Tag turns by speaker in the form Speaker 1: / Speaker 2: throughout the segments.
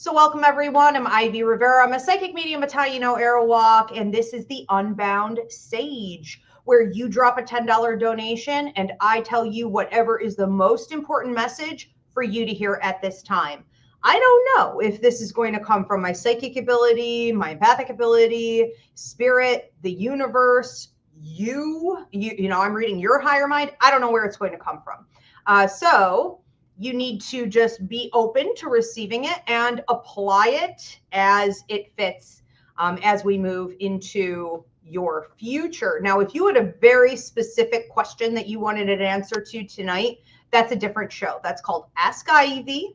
Speaker 1: So welcome everyone, I'm Ivy Rivera. I'm a psychic medium, Italian Airwalk, and this is the Unbound Sage, where you drop a $10 donation and I tell you whatever is the most important message for you to hear at this time. I don't know if this is going to come from my psychic ability, my empathic ability, spirit, the universe, you know, I'm reading your higher mind. I don't know where it's going to come from. So you need to just be open to receiving it and apply it as it fits as we move into your future. Now, if you had a very specific question that you wanted an answer to tonight, that's a different show. That's called Ask Ivy.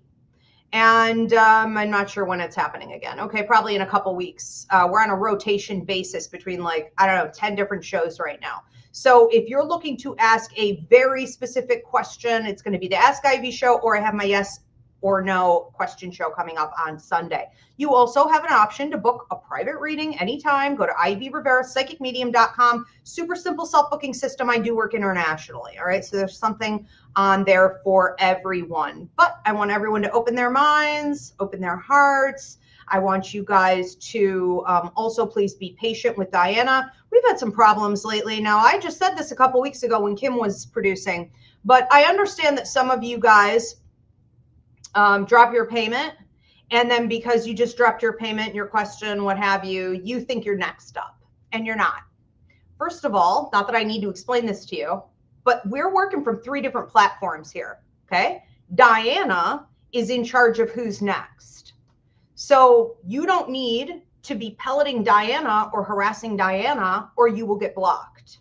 Speaker 1: And I'm not sure when it's happening again. Okay, probably in a couple weeks. We're on a rotation basis between 10 different shows right now. So if you're looking to ask a very specific question, it's going to be the Ask Ivy show, or I have my yes or no question show coming up on Sunday. You also have an option to book a private reading anytime. Go to ivyriverapsychicmedium.com. Super simple self-booking system. I do work internationally. All right. So there's something on there for everyone. But I want everyone to open their minds, open their hearts. I want you guys to also please be patient with Diana. We've had some problems lately. Now, I just said this a couple weeks ago when Kim was producing, but I understand that some of you guys drop your payment, and then because you just dropped your payment, your question, what have you, you think you're next up, and you're not. First of all, not that I need to explain this to you, but we're working from 3 different platforms here, okay? Diana is in charge of who's next. So you don't need to be pelleting Diana or harassing Diana, or you will get blocked.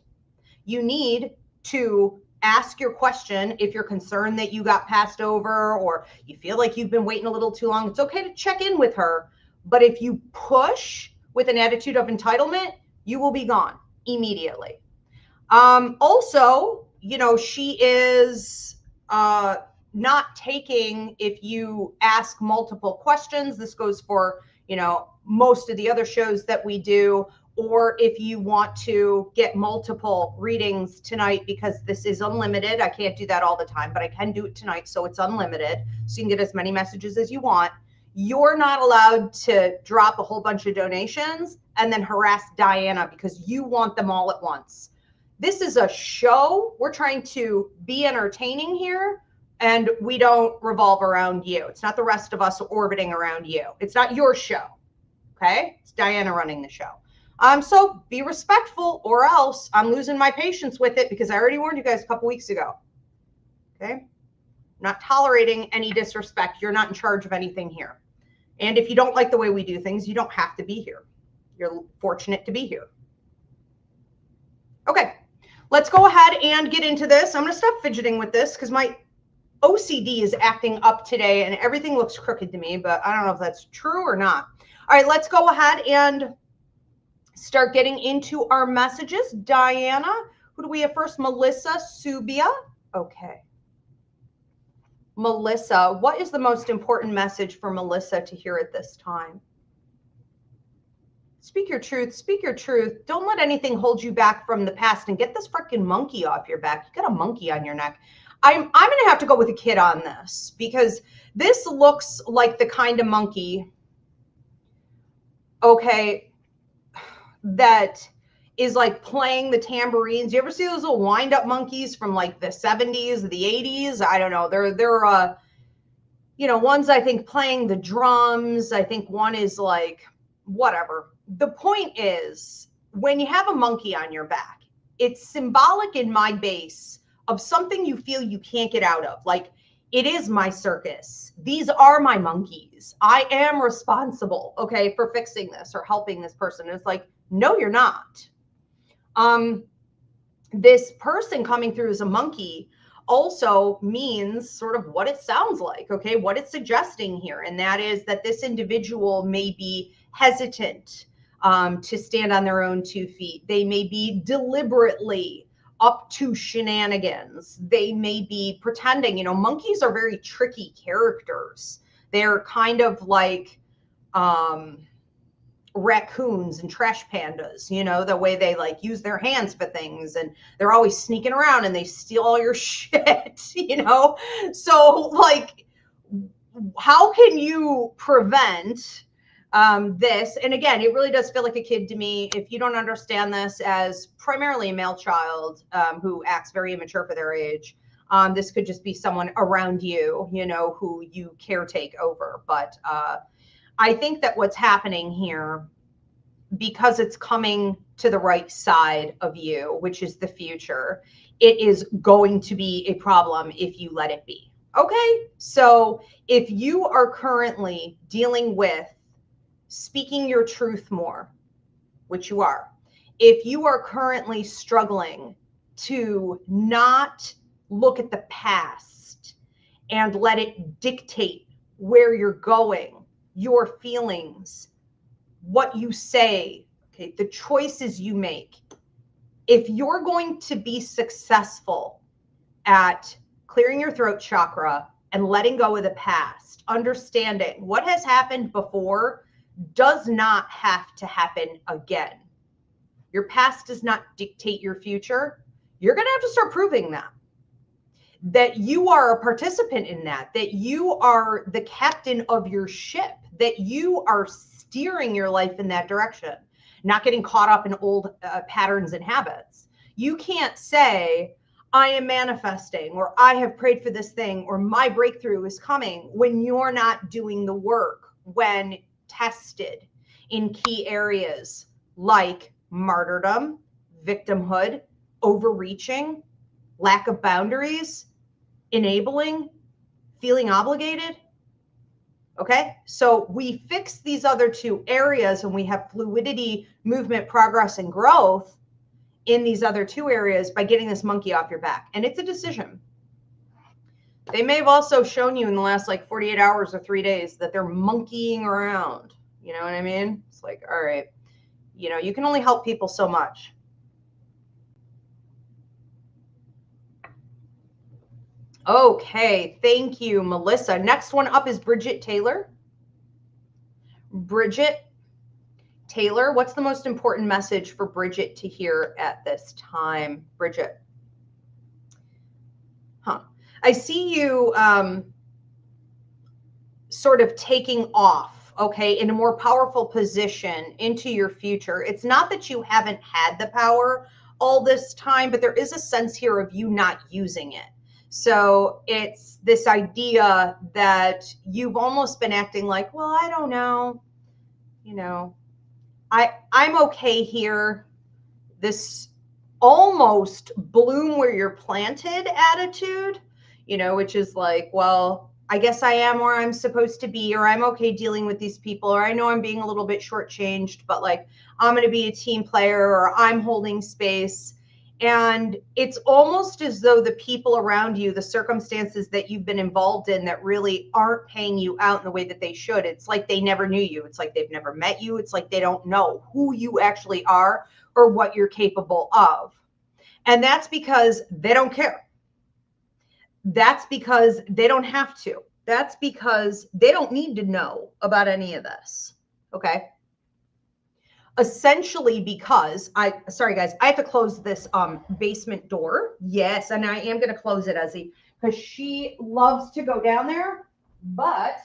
Speaker 1: You need to ask your question if you're concerned that you got passed over or you feel like you've been waiting a little too long. It's okay to check in with her. But if you push with an attitude of entitlement, you will be gone immediately. Also, you know, she is not taking if you ask multiple questions. This goes for, you know, most of the other shows that we do, or if you want to get multiple readings tonight, because this is unlimited. I can't do that all the time, but I can do it tonight. So it's unlimited. So you can get as many messages as you want. You're not allowed to drop a whole bunch of donations and then harass Diana because you want them all at once. This is a show. We're trying to be entertaining here, and we don't revolve around you. It's not the rest of us orbiting around you. It's not your show, okay? It's Diana running the show. So be respectful, or else I'm losing my patience with it, because I already warned you guys a couple weeks ago, okay? I'm not tolerating any disrespect. You're not in charge of anything here. And if you don't like the way we do things, you don't have to be here. You're fortunate to be here. Okay, let's go ahead and get into this. I'm going to stop fidgeting with this because my OCD is acting up today and everything looks crooked to me, but I don't know if that's true or not. All right, let's go ahead and start getting into our messages. Diana, who do we have first? Melissa Subia. Okay. Melissa, what is the most important message for Melissa to hear at this time? Speak your truth. Speak your truth. Don't let anything hold you back from the past, and get this freaking monkey off your back. You got a monkey on your neck. I'm going to have to go with a kid on this, because this looks like the kind of monkey, okay, that is like playing the tambourines. You ever see those little wind-up monkeys from like the 70s, the 80s? I don't know. They're you know, one's I think playing the drums. I think one is like whatever. The point is, when you have a monkey on your back, it's symbolic in my base of something you feel you can't get out of. Like, it is my circus. These are my monkeys. I am responsible, okay, for fixing this or helping this person. And it's like, no, you're not. This person coming through as a monkey also means sort of what it sounds like, okay, what it's suggesting here. And that is that this individual may be hesitant to stand on their own 2 feet. They may be deliberately up to shenanigans. They may be pretending. You know, monkeys are very tricky characters. They're kind of like raccoons and trash pandas, you know, the way they like use their hands for things, and they're always sneaking around and they steal all your shit, you know? So like, how can you prevent this? And again, it really does feel like a kid to me. If you don't understand this as primarily a male child who acts very immature for their age, this could just be someone around you, you know, who you caretake over. But I think that what's happening here, because it's coming to the right side of you, which is the future, it is going to be a problem if you let it be. Okay, so if you are currently dealing with speaking your truth more, which you are, if you are currently struggling to not look at the past and let it dictate where you're going, your feelings, what you say, okay, the choices you make, if you're going to be successful at clearing your throat chakra and letting go of the past, understanding what has happened before does not have to happen again. Your past does not dictate your future. You're going to have to start proving that you are a participant in that you are the captain of your ship, that you are steering your life in that direction, not getting caught up in old patterns and habits. You can't say, I am manifesting, or I have prayed for this thing, or my breakthrough is coming, when you're not doing the work, when tested in key areas like martyrdom, victimhood, overreaching, lack of boundaries, enabling, feeling obligated. Okay, so we fix these other two areas and we have fluidity, movement, progress, and growth in these other two areas by getting this monkey off your back. And it's a decision. They may have also shown you in the last like 48 hours or 3 days that they're monkeying around. You know what I mean? It's like, all right, you know, you can only help people so much. Okay, thank you, Melissa. Next one up is Bridget Taylor. Bridget Taylor, what's the most important message for Bridget to hear at this time? Bridget. I see you sort of taking off, okay, in a more powerful position into your future. It's not that you haven't had the power all this time, but there is a sense here of you not using it. So it's this idea that you've almost been acting like, well, I don't know, you know, I'm okay here. This almost bloom where you're planted attitude, you know, which is like, well, I guess I am where I'm supposed to be, or I'm okay dealing with these people, or I know I'm being a little bit shortchanged, but like, I'm going to be a team player, or I'm holding space. And it's almost as though the people around you, the circumstances that you've been involved in that really aren't paying you out in the way that they should. It's like they never knew you. It's like they've never met you. It's like they don't know who you actually are or what you're capable of. And that's because they don't care. That's because they don't have to. That's because they don't need to know about any of this. Okay. Essentially because sorry guys, I have to close this basement door. Yes, and I am going to close it, Ezzy, because she loves to go down there, but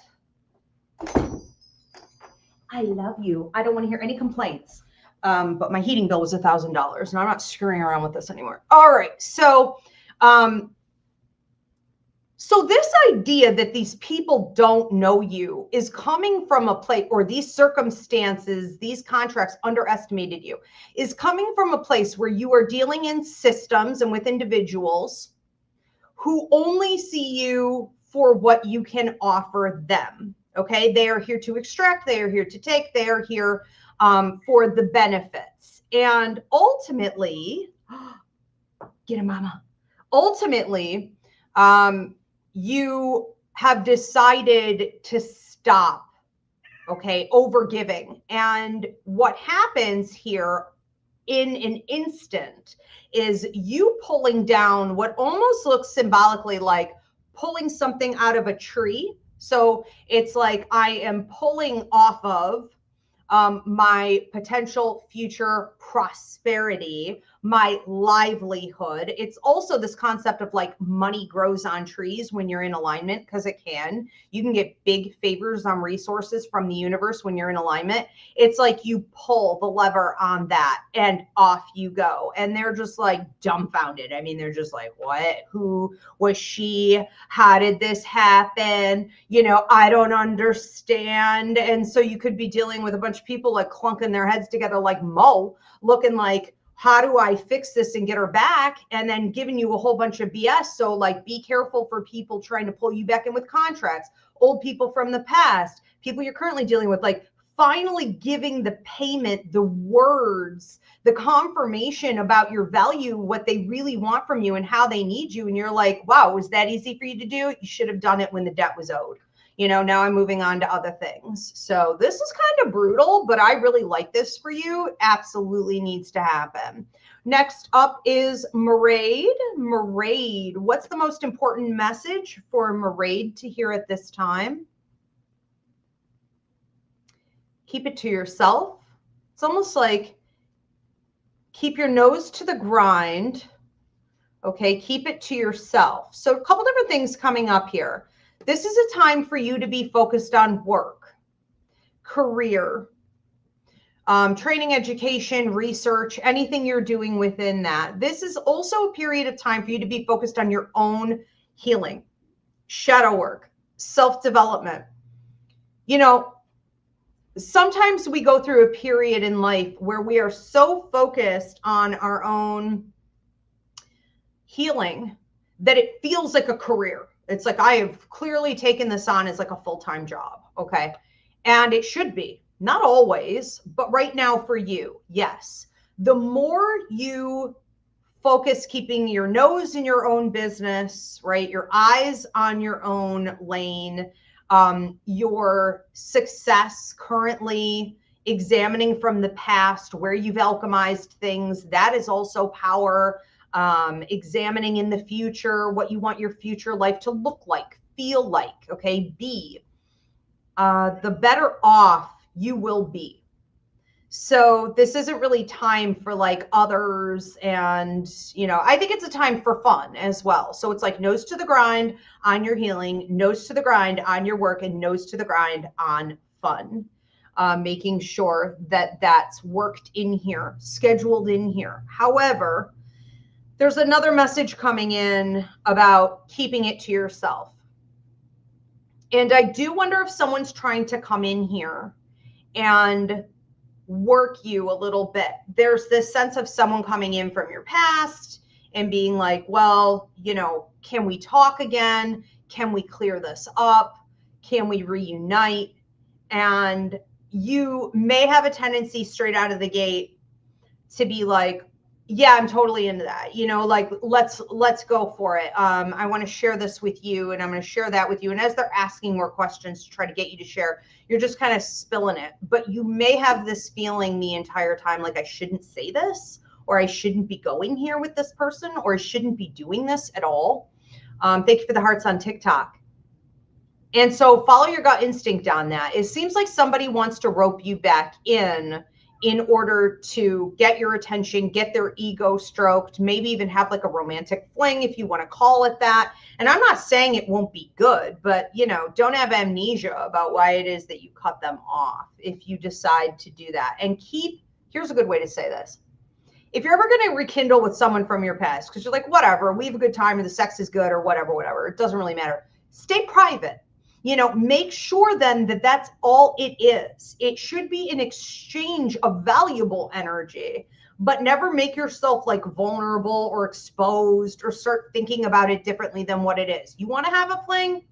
Speaker 1: I love you. I don't want to hear any complaints. But my heating bill was $1,000 and I'm not screwing around with this anymore. All right. So, so this idea that these people don't know you is coming from a place, or these circumstances, these contracts underestimated you, is coming from a place where you are dealing in systems and with individuals who only see you for what you can offer them. Okay. They are here to extract. They are here to take. They are here for the benefits. And ultimately, get it, mama. Ultimately, you have decided to stop, okay, overgiving. And what happens here in an instant is you pulling down what almost looks symbolically like pulling something out of a tree. So it's like I am pulling off of my potential future prosperity, my livelihood. It's also this concept of like money grows on trees when you're in alignment, because it can. You can get big favors on resources from the universe when you're in alignment. It's like you pull the lever on that and off you go. And they're just like dumbfounded. I mean, they're just like, what? Who was she? How did this happen? You know, I don't understand. And so you could be dealing with a bunch of people like clunking their heads together like Mo, looking like, how do I fix this and get her back? And then giving you a whole bunch of BS. So like, be careful for people trying to pull you back in with contracts, old people from the past, people you're currently dealing with, like finally giving the payment, the words, the confirmation about your value, what they really want from you and how they need you. And you're like, wow, was that easy for you to do? You should have done it when the debt was owed. You know, now I'm moving on to other things. So this is kind of brutal, but I really like this for you. Absolutely needs to happen. Next up is Maraid. Maraid, what's the most important message for Maraid to hear at this time? Keep it to yourself. It's almost like keep your nose to the grind. Okay, keep it to yourself. So a couple different things coming up here. This is a time for you to be focused on work, career, training, education, research, anything you're doing within that. This is also a period of time for you to be focused on your own healing, shadow work, self-development. You know, sometimes we go through a period in life where we are so focused on our own healing that it feels like a career. It's like, I have clearly taken this on as like a full-time job. Okay. And it should be, not always, but right now for you, yes. The more you focus keeping your nose in your own business, right? Your eyes on your own lane, your success currently, examining from the past where you've alchemized things, that is also power. Examining in the future what you want your future life to look like, feel like, okay, be, the better off you will be. So this isn't really time for like others. And, you know, I think it's a time for fun as well. So it's like nose to the grind on your healing, nose to the grind on your work, and nose to the grind on fun. Making sure that that's worked in here, scheduled in here. However, there's another message coming in about keeping it to yourself. And I do wonder if someone's trying to come in here and work you a little bit. There's this sense of someone coming in from your past and being like, well, you know, can we talk again? Can we clear this up? Can we reunite? And you may have a tendency straight out of the gate to be like, yeah, I'm totally into that. You know, like, let's go for it. I want to share this with you, and I'm going to share that with you. And as they're asking more questions to try to get you to share, you're just kind of spilling it. But you may have this feeling the entire time, like, I shouldn't say this, or I shouldn't be going here with this person, or I shouldn't be doing this at all. Thank you for the hearts on TikTok. And so follow your gut instinct on that. It seems like somebody wants to rope you back in order to get your attention, get their ego stroked, maybe even have like a romantic fling, if you want to call it that. And I'm not saying it won't be good, but, you know, don't have amnesia about why it is that you cut them off if you decide to do that. And here's a good way to say this. If you're ever going to rekindle with someone from your past, because you're like, whatever, we have a good time or the sex is good or whatever, it doesn't really matter. Stay private. You know, make sure then that that's all it is. It should be an exchange of valuable energy, but never make yourself like vulnerable or exposed or start thinking about it differently than what it is. You want to have a fling?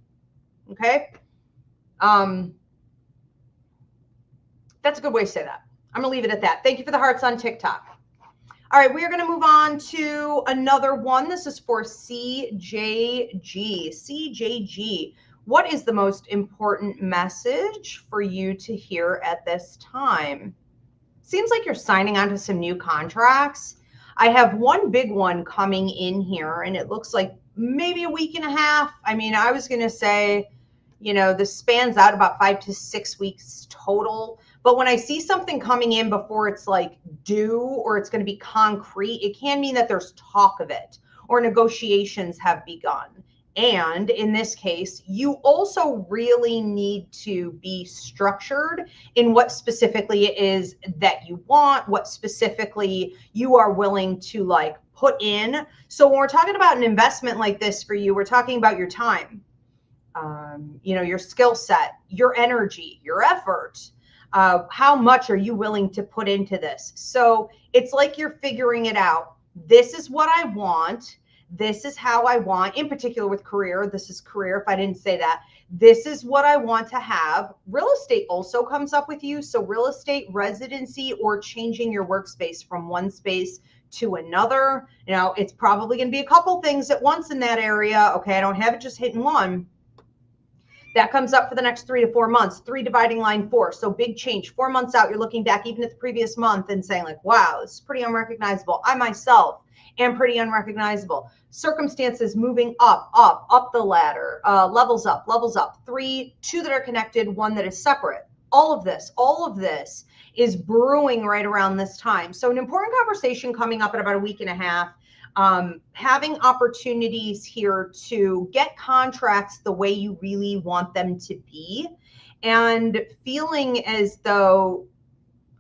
Speaker 1: Okay. That's a good way to say that. I'm going to leave it at that. Thank you for the hearts on TikTok. All right, we are going to move on to another one. This is for CJG. CJG. What is the most important message for you to hear at this time? Seems like you're signing on to some new contracts. I have one big one coming in here, and it looks like maybe a week and a half. I mean, I was going to say, This spans out about 5 to 6 weeks total. But when I see something coming in before it's like due or it's going to be concrete, it can mean that there's talk of it or negotiations have begun. And in this case, you also really need to be structured in what specifically it is that you want, what specifically you are willing to like put in. So when we're talking about an investment like this for you, we're talking about your time, your skill set, your energy, your effort. How much are you willing to put into this? So it's like you're figuring it out. This is what I want. This is how I want, in particular with career. This is career. If I didn't say that, this is what I want to have. Real estate also comes up with you. So real estate, residency, or changing your workspace from one space to another. It's probably going to be a couple things at once in that area. Okay. I don't have it just hitting one. That comes up for the next 3 to 4 months, 3 dividing line 4. So big change. 4 months out, you're looking back even at the previous month and saying like, wow, this is pretty unrecognizable. I myself am pretty unrecognizable. Circumstances moving up the ladder, levels up. 3, 2 that are connected, 1 that is separate. All of this is brewing right around this time. So an important conversation coming up in about a week and a half. Having opportunities here to get contracts the way you really want them to be, and feeling as though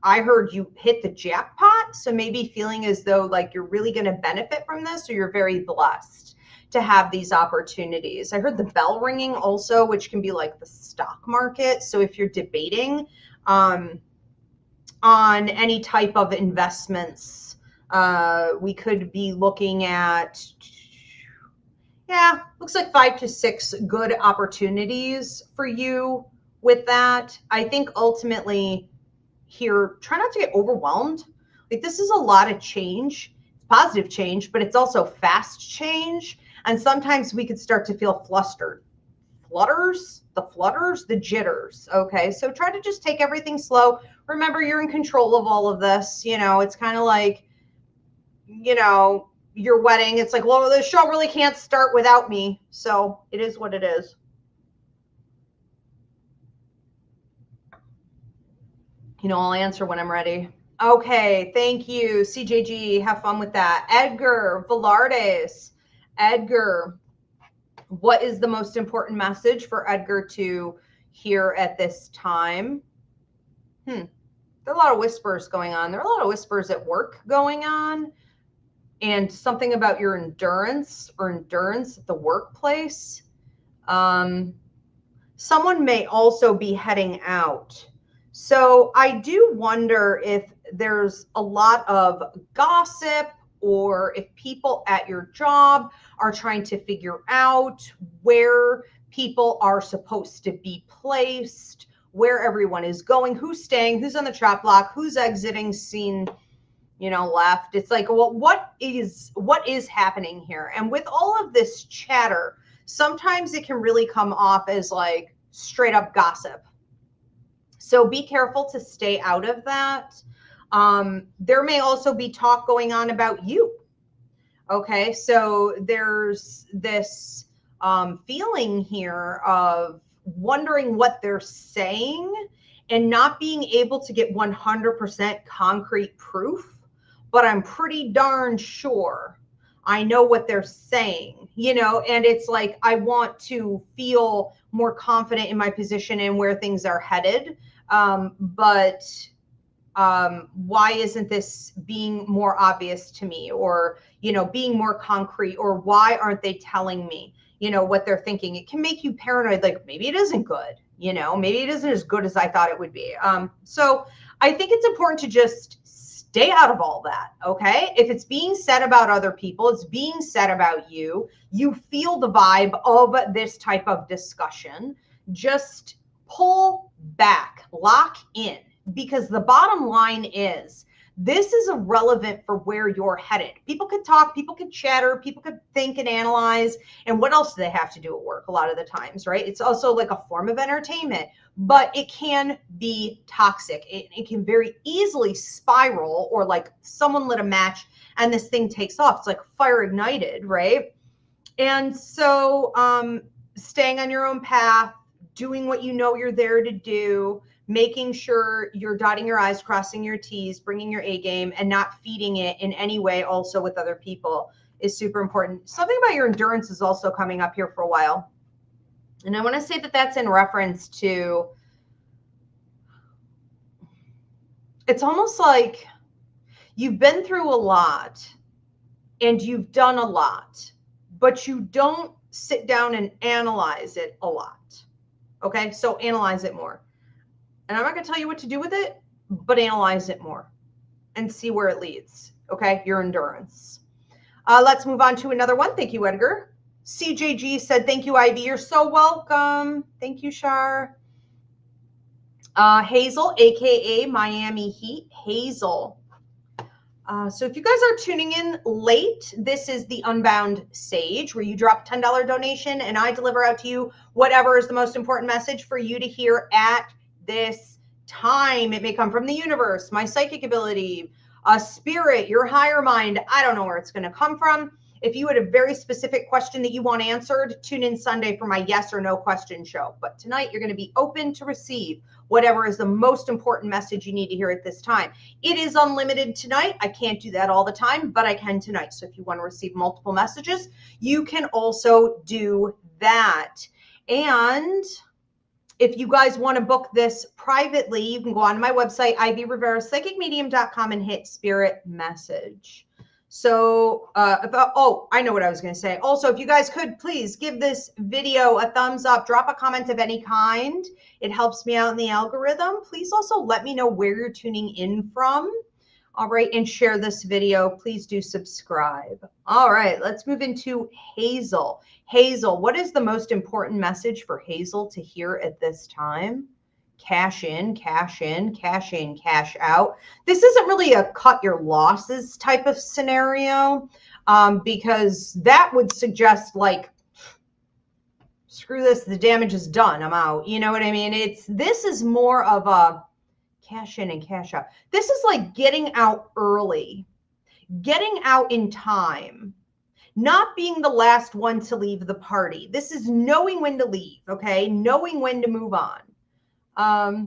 Speaker 1: I heard you hit the jackpot. So maybe feeling as though like you're really going to benefit from this, or you're very blessed to have these opportunities. I heard the bell ringing also, which can be like the stock market. So if you're debating on any type of investments, we could be looking at, looks like 5 to 6 good opportunities for you with that. I think ultimately here, try not to get overwhelmed. Like this is a lot of change. It's positive change, but it's also fast change. And sometimes we could start to feel flustered. The jitters. Okay. So try to just take everything slow. Remember, you're in control of all of this. It's kind of like, your wedding. It's like, well, the show really can't start without me. So it is what it is. I'll answer when I'm ready. Okay. Thank you. CJG. Have fun with that. Edgar Velardes. Edgar, what is the most important message for Edgar to hear at this time? There are a lot of whispers going on. There are a lot of whispers at work going on. And something about your endurance at the workplace. Someone may also be heading out. So I do wonder if there's a lot of gossip, or if people at your job are trying to figure out where people are supposed to be placed, where everyone is going, who's staying, who's on the trap block, who's exiting scene, left. It's like, well, what is happening here? And with all of this chatter, sometimes it can really come off as like straight up gossip. So be careful to stay out of that. There may also be talk going on about you. Okay. So there's this feeling here of wondering what they're saying and not being able to get 100% concrete proof. But I'm pretty darn sure I know what they're saying, and it's like, I want to feel more confident in my position and where things are headed. But why isn't this being more obvious to me, or, being more concrete, or why aren't they telling me, what they're thinking? It can make you paranoid. Like maybe it isn't good, maybe it isn't as good as I thought it would be. So I think it's important to just stay out of all that, okay? If it's being said about other people, it's being said about you, you feel the vibe of this type of discussion, just pull back, lock in, because the bottom line is this is irrelevant for where you're headed. People could talk, people could chatter, people could think and analyze, and what else do they have to do at work a lot of the times, right? It's also like a form of entertainment, but it can be toxic. It can very easily spiral, or like someone lit a match and this thing takes off. It's like fire ignited, right? And so staying on your own path, doing what you know you're there to do, making sure you're dotting your I's, crossing your T's, bringing your A game, and not feeding it in any way also with other people is super important. Something about your endurance is also coming up here for a while. And I want to say that that's in reference to, it's almost like you've been through a lot and you've done a lot, but you don't sit down and analyze it a lot. Okay, so analyze it more. And I'm not going to tell you what to do with it, but analyze it more and see where it leads. Okay, your endurance. Let's move on to another one. Thank you, Edgar. CJG said, thank you, Ivy. You're so welcome. Thank you, Shar. Hazel, aka Miami Heat. Hazel. So if you guys are tuning in late, this is the Unbound Sage, where you drop a $10 donation and I deliver out to you whatever is the most important message for you to hear at this time. It may come from the universe, my psychic ability, a spirit, your higher mind. I don't know where it's going to come from. If you had a very specific question that you want answered, tune in Sunday for my yes or no question show. But tonight you're going to be open to receive whatever is the most important message you need to hear at this time. It is unlimited tonight. I can't do that all the time, but I can tonight. So if you want to receive multiple messages, you can also do that. And if you guys want to book this privately, you can go on my website, ivyrivera.psychicmedium.com, and hit spirit message. So, I know what I was going to say. Also, if you guys could please give this video a thumbs up, drop a comment of any kind. It helps me out in the algorithm. Please also let me know where you're tuning in from. All right, and share this video. Please do subscribe. All right, let's move into Hazel. Hazel, what is the most important message for Hazel to hear at this time? Cash in, cash in, cash in, cash out. This isn't really a cut your losses type of scenario, because that would suggest like, screw this, the damage is done, I'm out. You know what I mean? This is more of a cash in and cash out. This is like getting out early, getting out in time, not being the last one to leave the party. This is knowing when to leave, okay? Knowing when to move on. I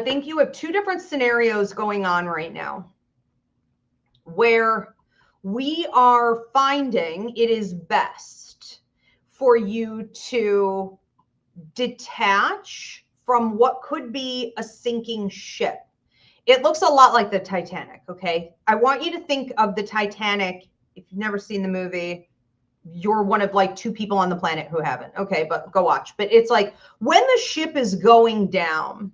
Speaker 1: think you have two different scenarios going on right now where we are finding it is best for you to detach from what could be a sinking ship. It looks a lot like the Titanic, okay? I want you to think of the Titanic. If you've never seen the movie, you're one of like two people on the planet who haven't. Okay, but go watch. But it's like when the ship is going down,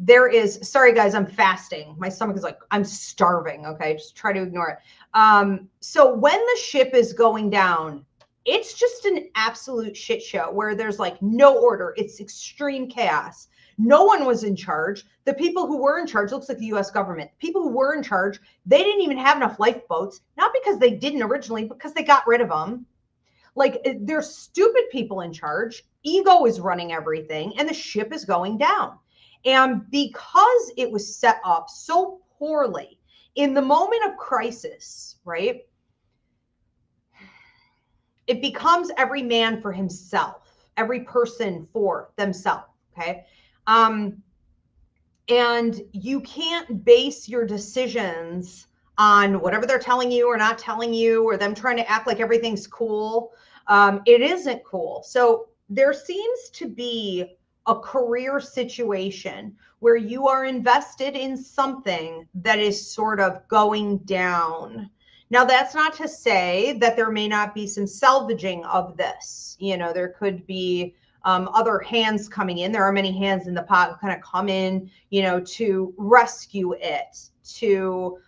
Speaker 1: there is, sorry guys, I'm fasting. My stomach is like, I'm starving. Okay, just try to ignore it. So when the ship is going down, it's just an absolute shit show where there's like no order. It's extreme chaos. No one was in charge. The people who were in charge, looks like the US government, people who were in charge, they didn't even have enough lifeboats, not because they didn't originally, because they got rid of them. Like, there's stupid people in charge. Ego is running everything, and the ship is going down. And because it was set up so poorly in the moment of crisis, right? It becomes every man for himself, every person for themselves, okay? And you can't base your decisions on whatever they're telling you or not telling you, or them trying to act like everything's cool. It isn't cool. So there seems to be a career situation where you are invested in something that is sort of going down. Now, that's not to say that there may not be some salvaging of this. You know, there could be other hands coming in. There are many hands in the pot who kind of come in, you know, to rescue it, to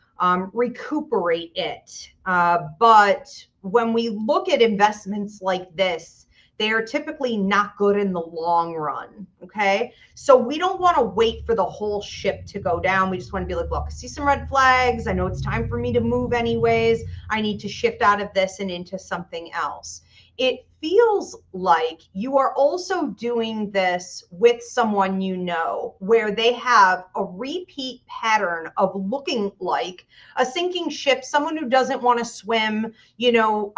Speaker 1: recuperate it. But when we look at investments like this, they are typically not good in the long run, okay? So we don't want to wait for the whole ship to go down. We just want to be like, look, I see some red flags. I know it's time for me to move anyways. I need to shift out of this and into something else. It feels like you are also doing this with someone you know, where they have a repeat pattern of looking like a sinking ship, someone who doesn't want to swim, you know,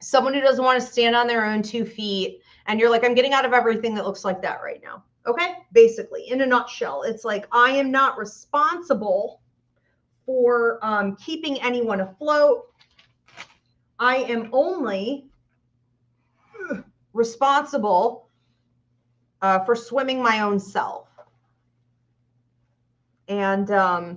Speaker 1: someone who doesn't want to stand on their own 2 feet, and you're like, I'm getting out of everything that looks like that right now. Okay. Basically, in a nutshell, it's like, I am not responsible for keeping anyone afloat. I am only responsible for swimming my own self. And a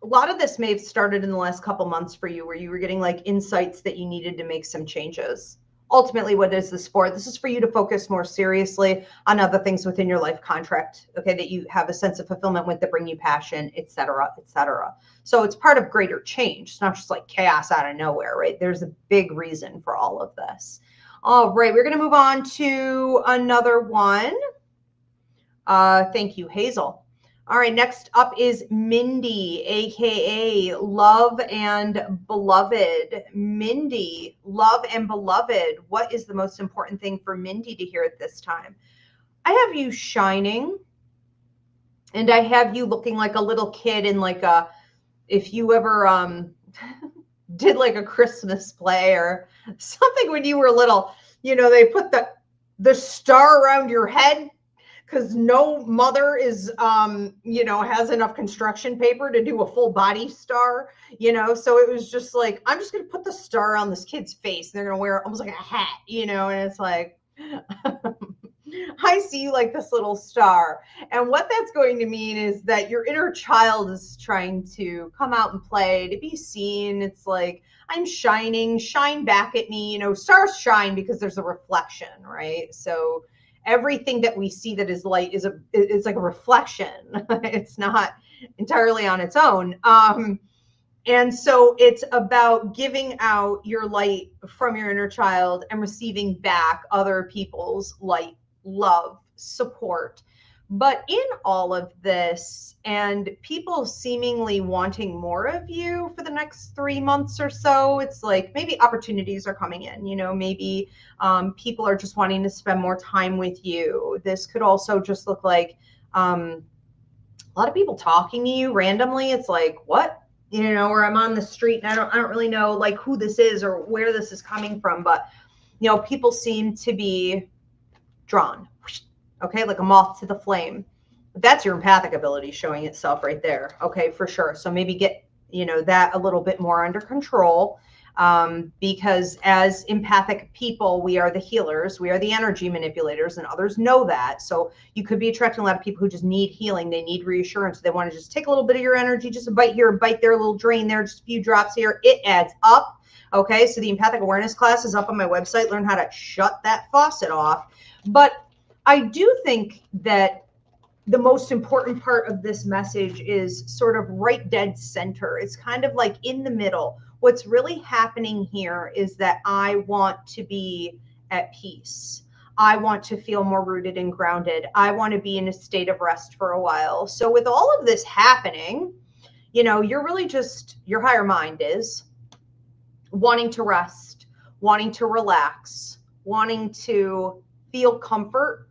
Speaker 1: lot of this may have started in the last couple months for you, where you were getting like insights that you needed to make some changes. Ultimately, what is this for? This is for you to focus more seriously on other things within your life contract, okay, that you have a sense of fulfillment with, that bring you passion, et cetera, et cetera. So it's part of greater change. It's not just like chaos out of nowhere, right? There's a big reason for all of this. All right, we're going to move on to another one. Thank you, Hazel. All right, next up is Mindy, aka Love and Beloved. Mindy, Love and Beloved. What is the most important thing for Mindy to hear at this time? I have you shining, and I have you looking like a little kid in like a, if you ever did like a Christmas play or something when you were little, you know, they put the star around your head, because no mother is, you know, has enough construction paper to do a full body star, you know? So it was just like, I'm just going to put the star on this kid's face. And they're going to wear almost like a hat, you know? And it's like, I see you like this little star. And what that's going to mean is that your inner child is trying to come out and play, to be seen. It's like, I'm shining, shine back at me. You know, stars shine because there's a reflection, right? So everything that we see that is light is like a reflection. It's not entirely on its own. And so it's about giving out your light from your inner child and receiving back other people's light, love, support. But in all of this, and people seemingly wanting more of you for the next 3 months or so, it's like maybe opportunities are coming in, you know, maybe people are just wanting to spend more time with you. This could also just look like a lot of people talking to you randomly. It's like, what? You know, or I'm on the street and I don't really know like who this is or where this is coming from, but you know, people seem to be drawn. Okay, like a moth to the flame. That's your empathic ability showing itself right there. Okay, for sure. So maybe get, you know, that a little bit more under control, because as empathic people, we are the healers, we are the energy manipulators, and others know that. So you could be attracting a lot of people who just need healing. They need reassurance. They want to just take a little bit of your energy, just a bite here, a bite there, a little drain there, just a few drops here. It adds up. Okay, so the empathic awareness class is up on my website. Learn how to shut that faucet off. But I do think that the most important part of this message is sort of right dead center. It's kind of like in the middle. What's really happening here is that I want to be at peace. I want to feel more rooted and grounded. I want to be in a state of rest for a while. So with all of this happening, you know, you're really just, your higher mind is wanting to rest, wanting to relax, wanting to feel comfort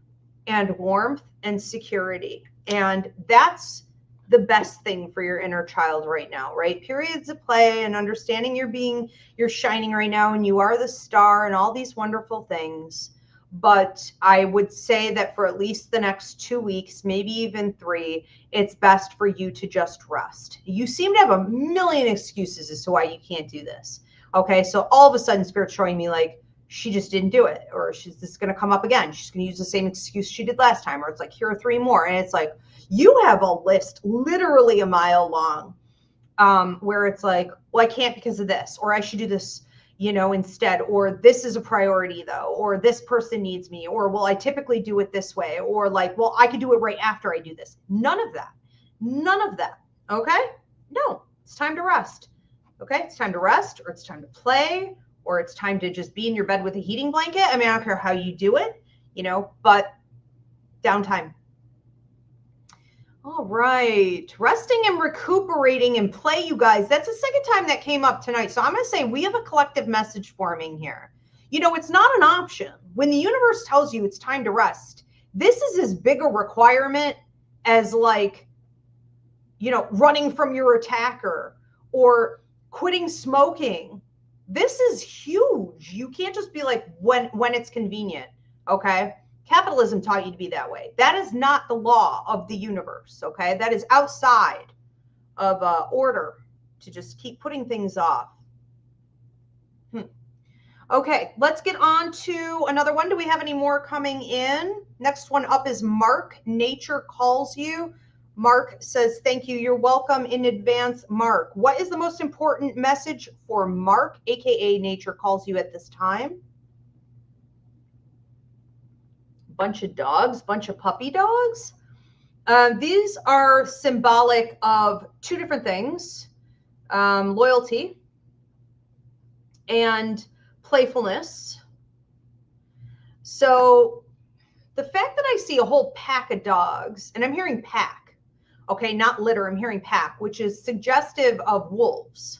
Speaker 1: and warmth and security. And that's the best thing for your inner child right now, right? Periods of play and understanding you're shining right now and you are the star and all these wonderful things. But I would say that for at least the next 2 weeks, maybe even 3, it's best for you to just rest. You seem to have a million excuses as to why you can't do this. Okay, so all of a sudden Spirit's showing me like, she just didn't do it, or she's just going to come up again. She's going to use the same excuse she did last time, or it's like, here are 3 more. And it's like, you have a list literally a mile long, where it's like, well, I can't because of this, or I should do this, you know, instead, or this is a priority though, or this person needs me, or well, I typically do it this way, or like, well, I could do it right after I do this. None of that. None of that. Okay? No, it's time to rest. Okay? It's time to rest, or it's time to play, or it's time to just be in your bed with a heating blanket. I mean, I don't care how you do it, you know, but downtime. All right. Resting and recuperating and play, you guys. That's the second time that came up tonight. So I'm going to say we have a collective message forming here. You know, it's not an option. When the universe tells you it's time to rest, this is as big a requirement as like, you know, running from your attacker or quitting smoking This is huge. You can't just be like when it's convenient, okay? Capitalism taught you to be that way. That is not the law of the universe, okay? That is outside of order to just keep putting things off. Okay, let's get on to another one. Do we have any more coming in? Next one up is Mark. Nature calls you. Mark says, thank you. You're welcome in advance, Mark. What is the most important message for Mark, aka Nature calls you at this time? Bunch of dogs, bunch of puppy dogs. These are symbolic of two different things, loyalty and playfulness. So the fact that I see a whole pack of dogs, and I'm hearing pack, okay, not litter, I'm hearing pack, which is suggestive of wolves.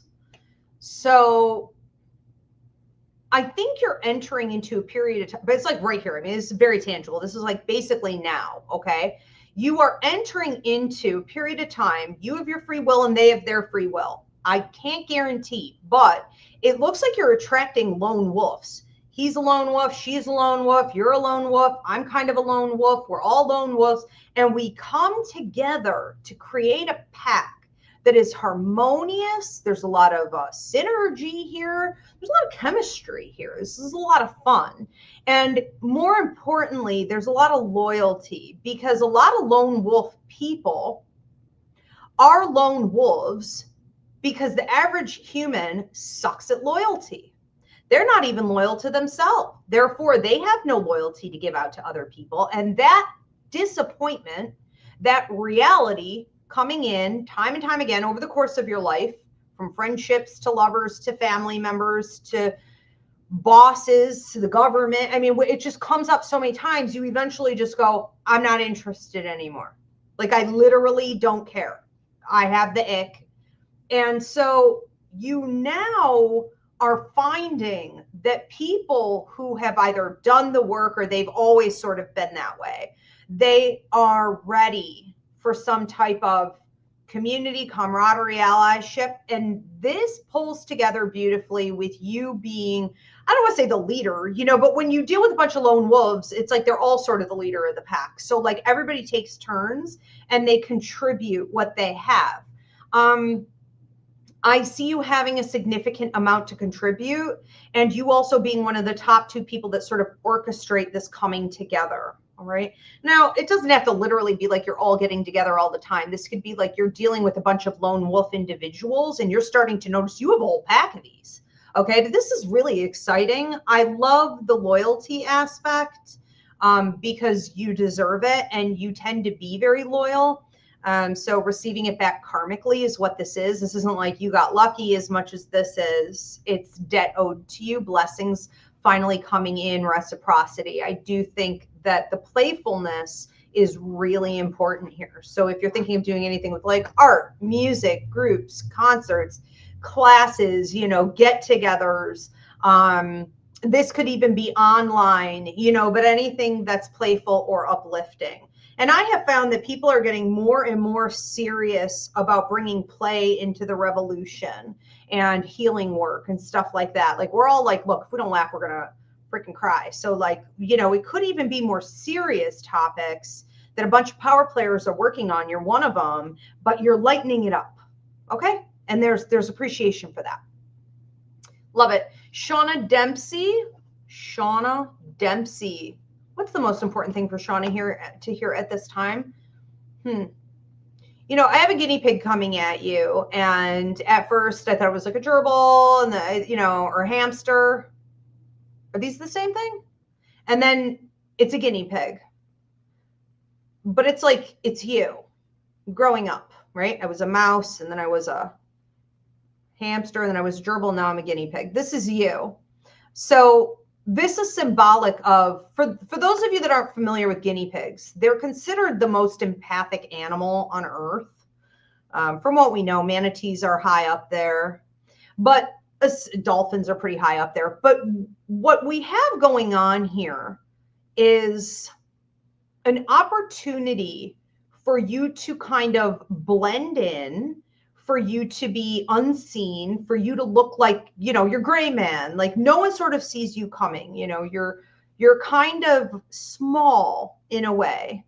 Speaker 1: So I think you're entering into a period of time, but it's like right here. I mean, it's very tangible. This is like basically now, okay? You are entering into a period of time. You have your free will and they have their free will. I can't guarantee, but it looks like you're attracting lone wolves. He's a lone wolf. She's a lone wolf. You're a lone wolf. I'm kind of a lone wolf. We're all lone wolves. And we come together to create a pack that is harmonious. There's a lot of synergy here. There's a lot of chemistry here. This is a lot of fun. And more importantly, there's a lot of loyalty, because a lot of lone wolf people are lone wolves because the average human sucks at loyalty. They're not even loyal to themselves. Therefore, they have no loyalty to give out to other people. And that disappointment, that reality coming in time and time again over the course of your life, from friendships to lovers to family members to bosses to the government. I mean, it just comes up so many times. You eventually just go, I'm not interested anymore. Like, I literally don't care. I have the ick. And so you now are finding that people who have either done the work or they've always sort of been that way, they are ready for some type of community, camaraderie, allyship. And this pulls together beautifully with you being, I don't want to say the leader, you know, but when you deal with a bunch of lone wolves, it's like they're all sort of the leader of the pack. So like everybody takes turns and they contribute what they have. I see you having a significant amount to contribute, and you also being one of the top two people that sort of orchestrate this coming together. All right. Now, it doesn't have to literally be like you're all getting together all the time. This could be like you're dealing with a bunch of lone wolf individuals and you're starting to notice you have a whole pack of these. Okay. But this is really exciting. I love the loyalty aspect because you deserve it and you tend to be very loyal. So receiving it back karmically is what this is. This isn't like you got lucky as much as this is. It's debt owed to you, blessings finally coming in, reciprocity. I do think that the playfulness is really important here. So if you're thinking of doing anything with like art, music, groups, concerts, classes, you know, get-togethers, this could even be online, you know, but anything that's playful or uplifting. And I have found that people are getting more and more serious about bringing play into the revolution and healing work and stuff like that. Like we're all like, look, if we don't laugh, we're going to freaking cry. So like, you know, it could even be more serious topics that a bunch of power players are working on. You're one of them, but you're lightening it up. Okay. And there's appreciation for that. Love it. Shauna Dempsey. What's the most important thing for Shauna to hear at this time? You know, I have a guinea pig coming at you. And at first I thought it was like a gerbil and you know, or hamster. Are these the same thing? And then it's a guinea pig. But it's like, it's you growing up, right? I was a mouse and then I was a hamster and then I was a gerbil. Now I'm a guinea pig. This is you. So this is symbolic of, for those of you that aren't familiar with guinea pigs, they're considered the most empathic animal on earth. From what we know, manatees are high up there, but dolphins are pretty high up there. But what we have going on here is an opportunity for you to kind of blend in, for you to be unseen, for you to look like, you know, you're gray man, like no one sort of sees you coming, you know, you're kind of small in a way.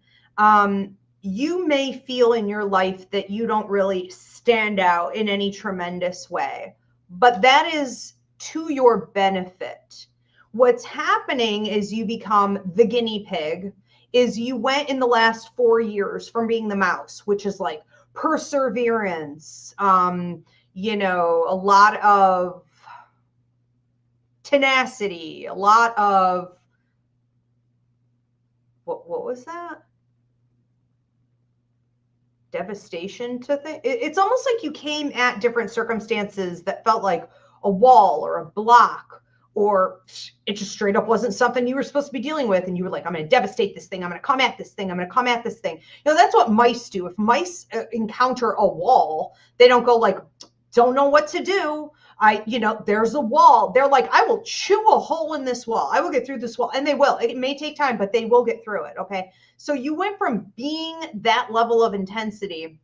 Speaker 1: You may feel in your life that you don't really stand out in any tremendous way, but that is to your benefit. What's happening is you become the guinea pig, is you went in the last 4 years from being the mouse, which is like perseverance, you know, a lot of tenacity, a lot of, what was that? Devastation to think. It's almost like you came at different circumstances that felt like a wall or a block, or it just straight up wasn't something you were supposed to be dealing with. And you were like, I'm going to devastate this thing. I'm going to come at this thing. I'm going to come at this thing. You know, that's what mice do. If mice encounter a wall, they don't go like, don't know what to do. You know, there's a wall. They're like, I will chew a hole in this wall. I will get through this wall. And they will. It may take time, but they will get through it. Okay. So you went from being that level of intensity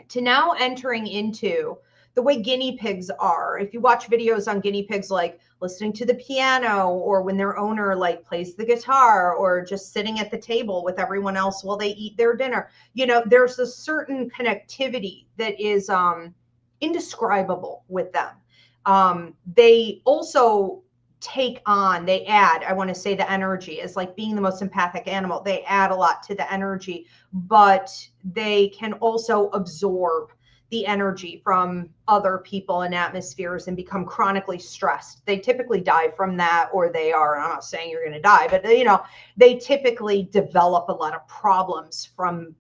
Speaker 1: to now entering into the way guinea pigs are. If you watch videos on guinea pigs, like listening to the piano, or when their owner like plays the guitar, or just sitting at the table with everyone else while they eat their dinner, you know, there's a certain connectivity that is indescribable with them. They also they add, I want to say, the energy is like being the most empathic animal. They add a lot to the energy, but they can also absorb the energy from other people and atmospheres and become chronically stressed. They typically die from that, or they are, I'm not saying you're going to die, but you know, they typically develop a lot of problems from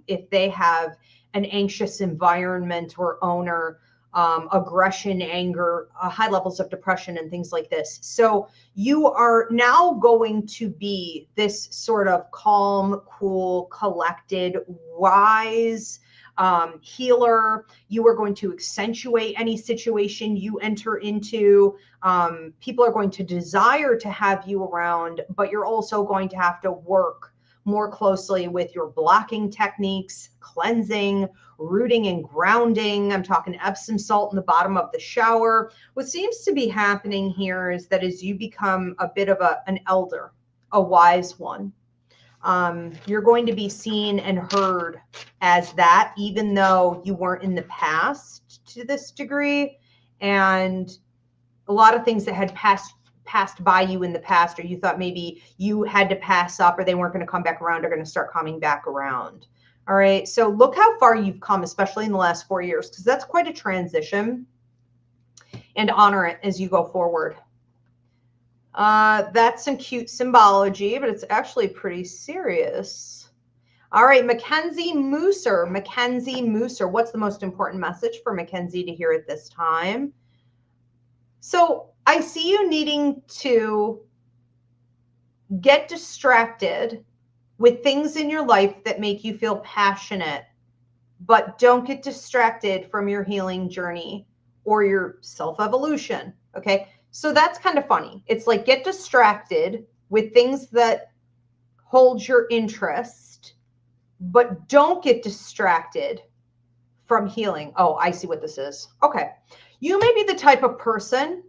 Speaker 1: if they have an anxious environment or owner, aggression, anger, high levels of depression, and things like this. So you are now going to be this sort of calm, cool, collected, wise healer. You are going to accentuate any situation you enter into. People are going to desire to have you around, but you're also going to have to work more closely with your blocking techniques, cleansing, rooting and grounding. I'm talking Epsom salt in the bottom of the shower. What seems to be happening here is that as you become a bit of an elder, a wise one, you're going to be seen and heard as that, even though you weren't in the past to this degree. And a lot of things that had passed by you in the past, or you thought maybe you had to pass up, or they weren't going to come back around, are going to start coming back around. All right. So look how far you've come, especially in the last 4 years, because that's quite a transition, and honor it as you go forward. That's some cute symbology, but it's actually pretty serious. All right. Mackenzie Mooser. Mackenzie Mooser. What's the most important message for Mackenzie to hear at this time? So I see you needing to get distracted with things in your life that make you feel passionate, but don't get distracted from your healing journey or your self-evolution. Okay. So that's kind of funny. It's like, get distracted with things that hold your interest, but don't get distracted from healing. Oh, I see what this is. Okay. You may be the type of person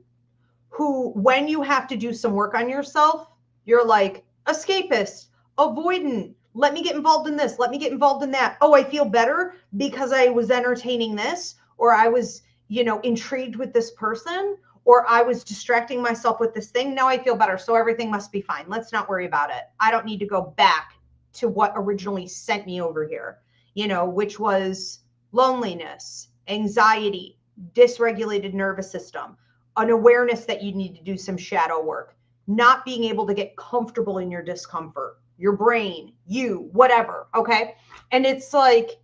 Speaker 1: who, when you have to do some work on yourself, you're like escapist, avoidant. Let me get involved in this. Let me get involved in that. Oh, I feel better because I was entertaining this, or I was, you know, intrigued with this person, or I was distracting myself with this thing. Now I feel better. So everything must be fine. Let's not worry about it. I don't need to go back to what originally sent me over here, you know, which was loneliness, anxiety, dysregulated nervous system, an awareness that you need to do some shadow work, not being able to get comfortable in your discomfort, your brain, you, whatever. Okay. And it's like,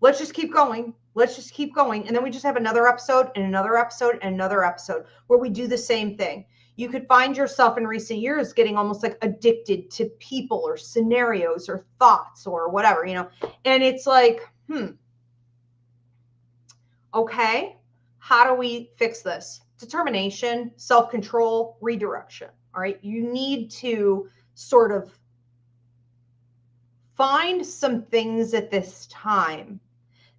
Speaker 1: let's just keep going. Let's just keep going. And then we just have another episode and another episode and another episode where we do the same thing. You could find yourself in recent years getting almost like addicted to people or scenarios or thoughts or whatever, you know, and it's like, okay, how do we fix this? Determination, self-control, redirection. All right. You need to sort of find some things at this time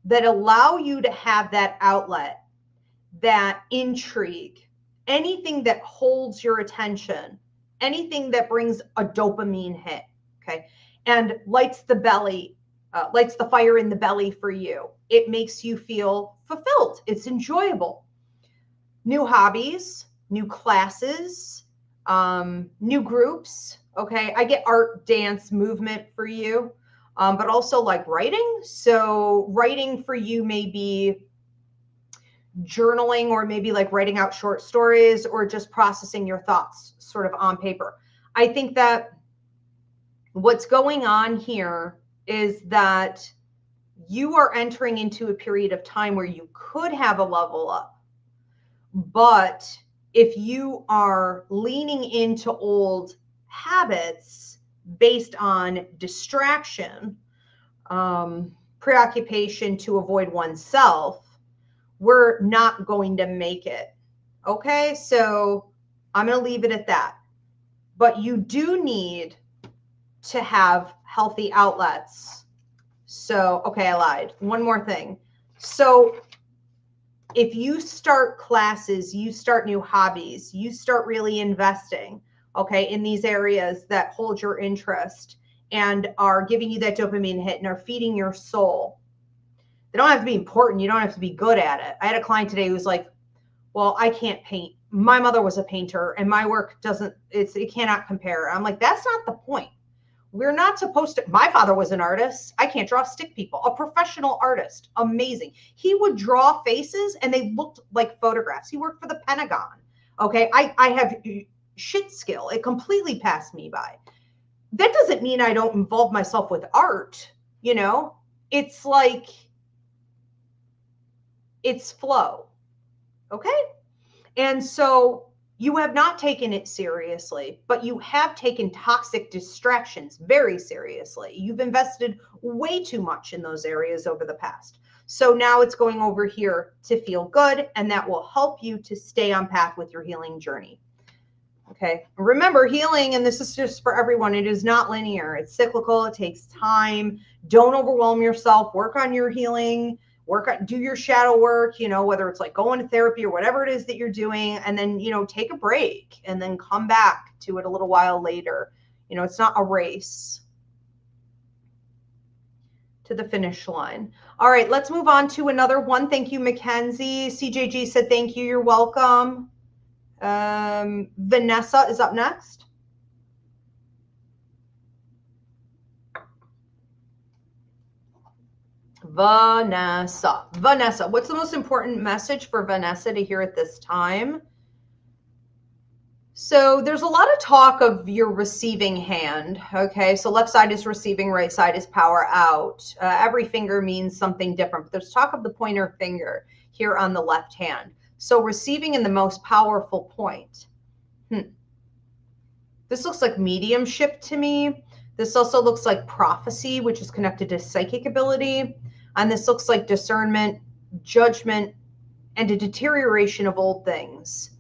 Speaker 1: that allow you to have that outlet, that intrigue, anything that holds your attention, anything that brings a dopamine hit, okay, and lights the belly, lights the fire in the belly for you. It makes you feel fulfilled. It's enjoyable. New hobbies, new classes, new groups. Okay, I get art, dance, movement for you, but also like writing. So writing for you may be journaling, or maybe like writing out short stories, or just processing your thoughts sort of on paper. I think that what's going on here is that you are entering into a period of time where you could have a level up, but if you are leaning into old habits based on distraction, preoccupation to avoid oneself, we're not going to make it. Okay, so I'm going to leave it at that. But you do need to have healthy outlets. So, okay, I lied. One more thing. So if you start classes, you start new hobbies, you start really investing, okay, in these areas that hold your interest and are giving you that dopamine hit and are feeding your soul. They don't have to be important. You don't have to be good at it. I had a client today who's like, well, I can't paint. My mother was a painter and my work it cannot compare. I'm like, that's not the point. We're not supposed to. My father was an artist. I can't draw stick people. A professional artist. Amazing. He would draw faces and they looked like photographs. He worked for the Pentagon. Okay. I have shit skill. It completely passed me by. That doesn't mean I don't involve myself with art. You know, it's like, it's flow. Okay. And so you have not taken it seriously, but you have taken toxic distractions very seriously. You've invested way too much in those areas over the past. So now it's going over here to feel good, and that will help you to stay on path with your healing journey. Okay. Remember, healing, and this is just for everyone, it is not linear. It's cyclical. It takes time. Don't overwhelm yourself. Work on your healing. Do your shadow work, you know, whether it's like going to therapy or whatever it is that you're doing, and then, you know, take a break and then come back to it a little while later. You know, it's not a race to the finish line. All right, let's move on to another one. Thank you, Mackenzie. CJG said, thank you. You're welcome. Vanessa is up next. Vanessa, what's the most important message for Vanessa to hear at this time? So there's a lot of talk of your receiving hand. Okay, so left side is receiving, right side is power out. Every finger means something different, but there's talk of the pointer finger here on the left hand. So receiving in the most powerful point. This looks like mediumship to me. This also looks like prophecy, which is connected to psychic ability. And this looks like discernment, judgment, and a deterioration of old things.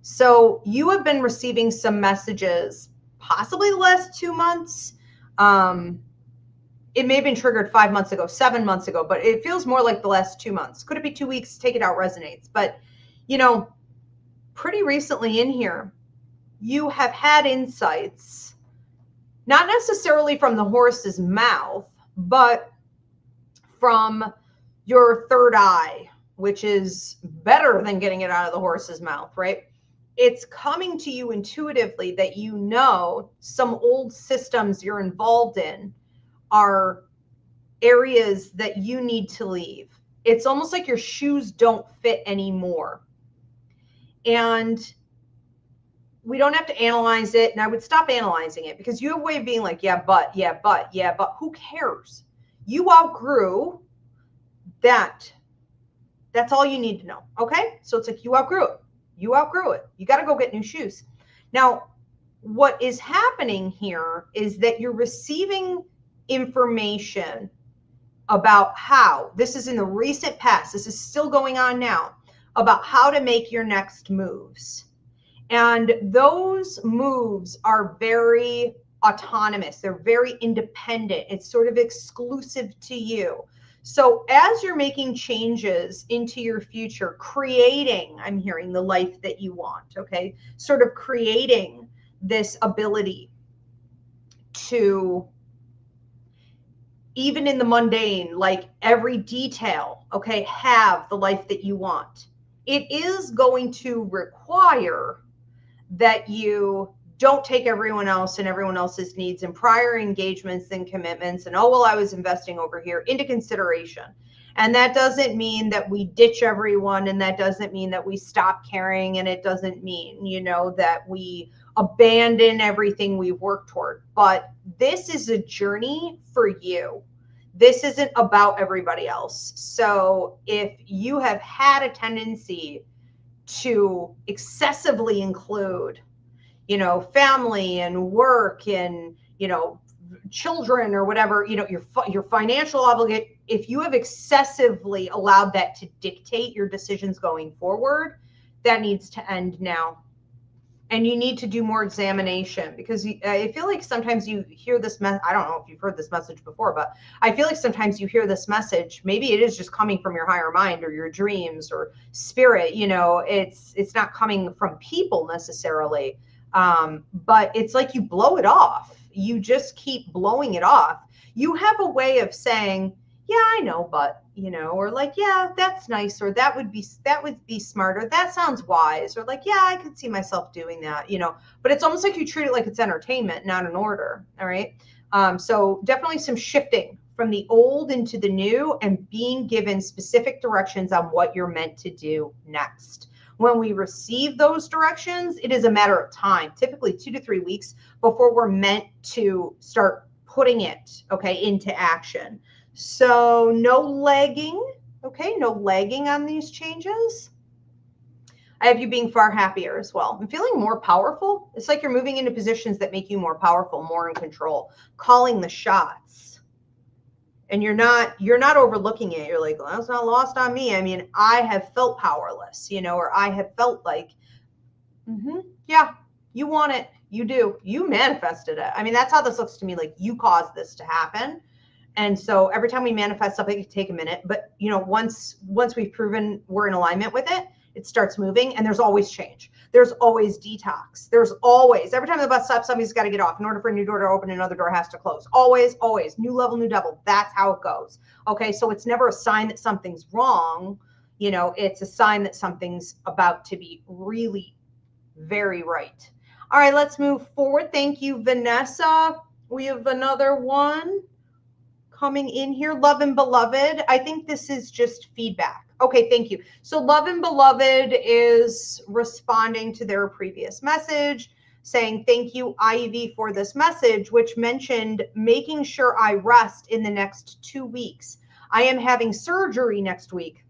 Speaker 1: So you have been receiving some messages, possibly the last 2 months. It may have been triggered 5 months ago, 7 months ago, but it feels more like the last 2 months. Could it be 2 weeks? Take it out, resonates. But, you know, pretty recently in here, you have had insights, not necessarily from the horse's mouth, but from your third eye, which is better than getting it out of the horse's mouth, right? It's coming to you intuitively that you know some old systems you're involved in are areas that you need to leave. It's almost like your shoes don't fit anymore. And we don't have to analyze it. And I would stop analyzing it, because you have a way of being like, yeah, but who cares? You outgrew that. That's all you need to know. Okay. So it's like, you outgrew it. You outgrew it. You got to go get new shoes. Now, what is happening here is that you're receiving information about how, this is in the recent past, this is still going on now, about how to make your next moves. And those moves are very autonomous. They're very independent. It's sort of exclusive to you. So as you're making changes into your future, creating, I'm hearing, the life that you want, okay? Sort of creating this ability to, even in the mundane, like every detail, okay, have the life that you want. It is going to require that you don't take everyone else and everyone else's needs and prior engagements and commitments and, oh, well, I was investing over here, into consideration. And that doesn't mean that we ditch everyone, and that doesn't mean that we stop caring, and it doesn't mean, you know, that we abandon everything we've worked toward. But this is a journey for you. This isn't about everybody else. So if you have had a tendency to excessively include, you know, family and work and, you know, children or whatever, you know, your financial obligation, if you have excessively allowed that to dictate your decisions going forward, that needs to end now. And you need to do more examination, because I feel like sometimes you hear this I don't know if you've heard this message before, but I feel like sometimes you hear this message, maybe it is just coming from your higher mind or your dreams or spirit, you know, it's not coming from people necessarily. But it's like you blow it off. You just keep blowing it off. You have a way of saying, yeah, I know, but, you know, or like, yeah, that's nice, or that would be smart, or that sounds wise, or like, yeah, I could see myself doing that, you know, but it's almost like you treat it like it's entertainment, not an order. All right. So definitely some shifting from the old into the new, and being given specific directions on what you're meant to do next. When we receive those directions, it is a matter of time, typically 2 to 3 weeks, before we're meant to start putting it, okay, into action. So no lagging, okay, no lagging on these changes. I have you being far happier as well. I'm feeling more powerful. It's like you're moving into positions that make you more powerful, more in control, calling the shots. And you're not overlooking it. You're like, well, that's not lost on me. I mean, I have felt powerless, you know, or I have felt like, yeah, you want it. You do. You manifested it. I mean, that's how this looks to me. Like, you caused this to happen. And so every time we manifest something, it can take a minute. But, you know, once we've proven we're in alignment with it, it starts moving, and there's always change. There's always detox. There's always, every time the bus stops, somebody's got to get off. In order for a new door to open, another door has to close. Always, always. New level, new devil. That's how it goes. Okay, so it's never a sign that something's wrong. You know, it's a sign that something's about to be really very right. All right, let's move forward. Thank you, Vanessa. We have another one coming in here. Love and Beloved. I think this is just feedback. Okay, thank you. So Love and Beloved is responding to their previous message, saying, thank you, Ivy, for this message, which mentioned making sure I rest in the next 2 weeks. I am having surgery next week.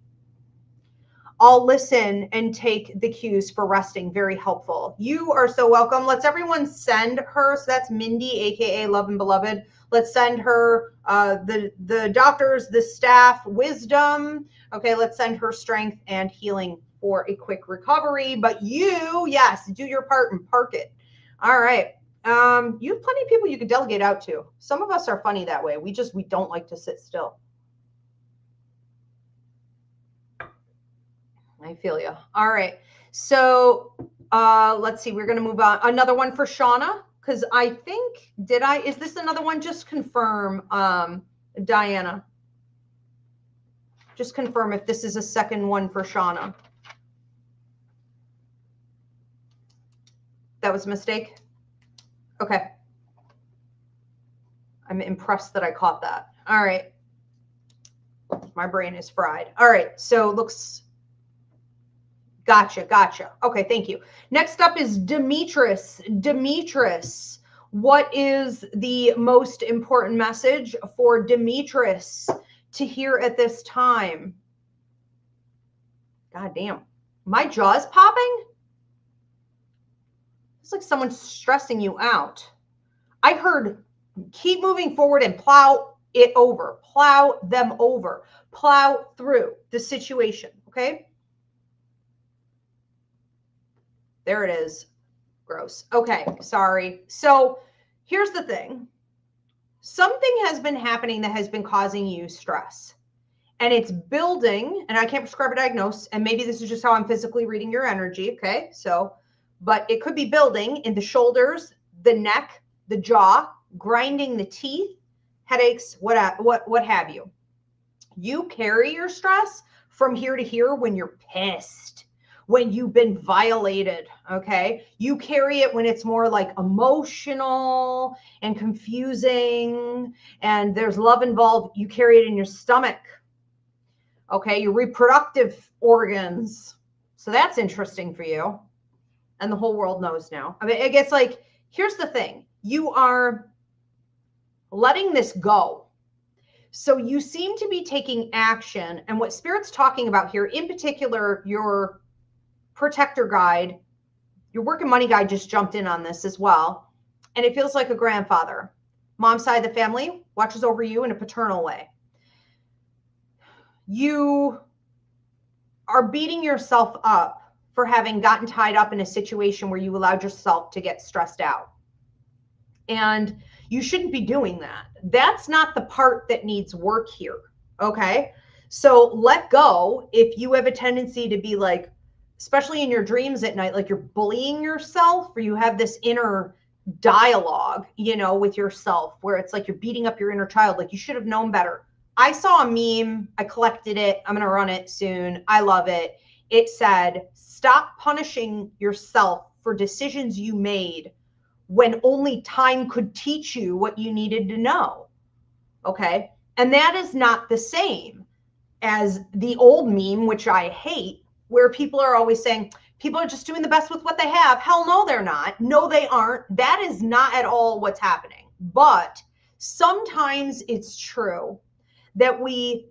Speaker 1: I'll listen and take the cues for resting. Very helpful. You are so welcome. Let's everyone send her. So that's Mindy, aka Love and Beloved. Let's send her the doctors, the staff, wisdom. Okay, let's send her strength and healing for a quick recovery. But you, yes, do your part and park it. All right. You have plenty of people you could delegate out to. Some of us are funny that way. We don't like to sit still. I feel you. All right. So let's see. We're going to move on. Another one for Shauna, because I think, is this another one? Just confirm, Diana. Just confirm if this is a second one for Shauna. That was a mistake? Okay. I'm impressed that I caught that. All right. My brain is fried. All right. So looks... Gotcha. Okay, thank you. Next up is Demetrius. Demetrius, what is the most important message for Demetrius to hear at this time? God damn. My jaw's popping? It's like someone's stressing you out. I heard keep moving forward and plow it over. Plow them over. Plow through the situation, okay? There it is. Gross. Okay, sorry. So here's the thing. Something has been happening that has been causing you stress. and it's building, and I can't prescribe a diagnosis, and maybe this is just how I'm physically reading your energy, okay? So, but it could be building in the shoulders, the neck, the jaw, grinding the teeth, headaches, what have you. You carry your stress from here to here when you're pissed, when you've been violated, okay? You carry it when it's more like emotional and confusing and there's love involved. You carry it in your stomach, okay? Your reproductive organs. So that's interesting for you. And the whole world knows now. I mean, I guess, like, here's the thing. You are letting this go. So you seem to be taking action. And what Spirit's talking about here, in particular, your protector guide, your work and money guide just jumped in on this as well. And it feels like a grandfather. Mom's side of the family watches over you in a paternal way. You are beating yourself up for having gotten tied up in a situation where you allowed yourself to get stressed out. And you shouldn't be doing that. That's not the part that needs work here, okay? So let go if you have a tendency to be like, especially in your dreams at night, like you're bullying yourself, or you have this inner dialogue, you know, with yourself where it's like you're beating up your inner child, like you should have known better. I saw a meme, I collected it, I'm gonna run it soon, I love it. It said, stop punishing yourself for decisions you made when only time could teach you what you needed to know, okay? And that is not the same as the old meme, which I hate, where people are always saying, people are just doing the best with what they have. Hell no, they're not. No, they aren't. That is not at all what's happening. But sometimes it's true that we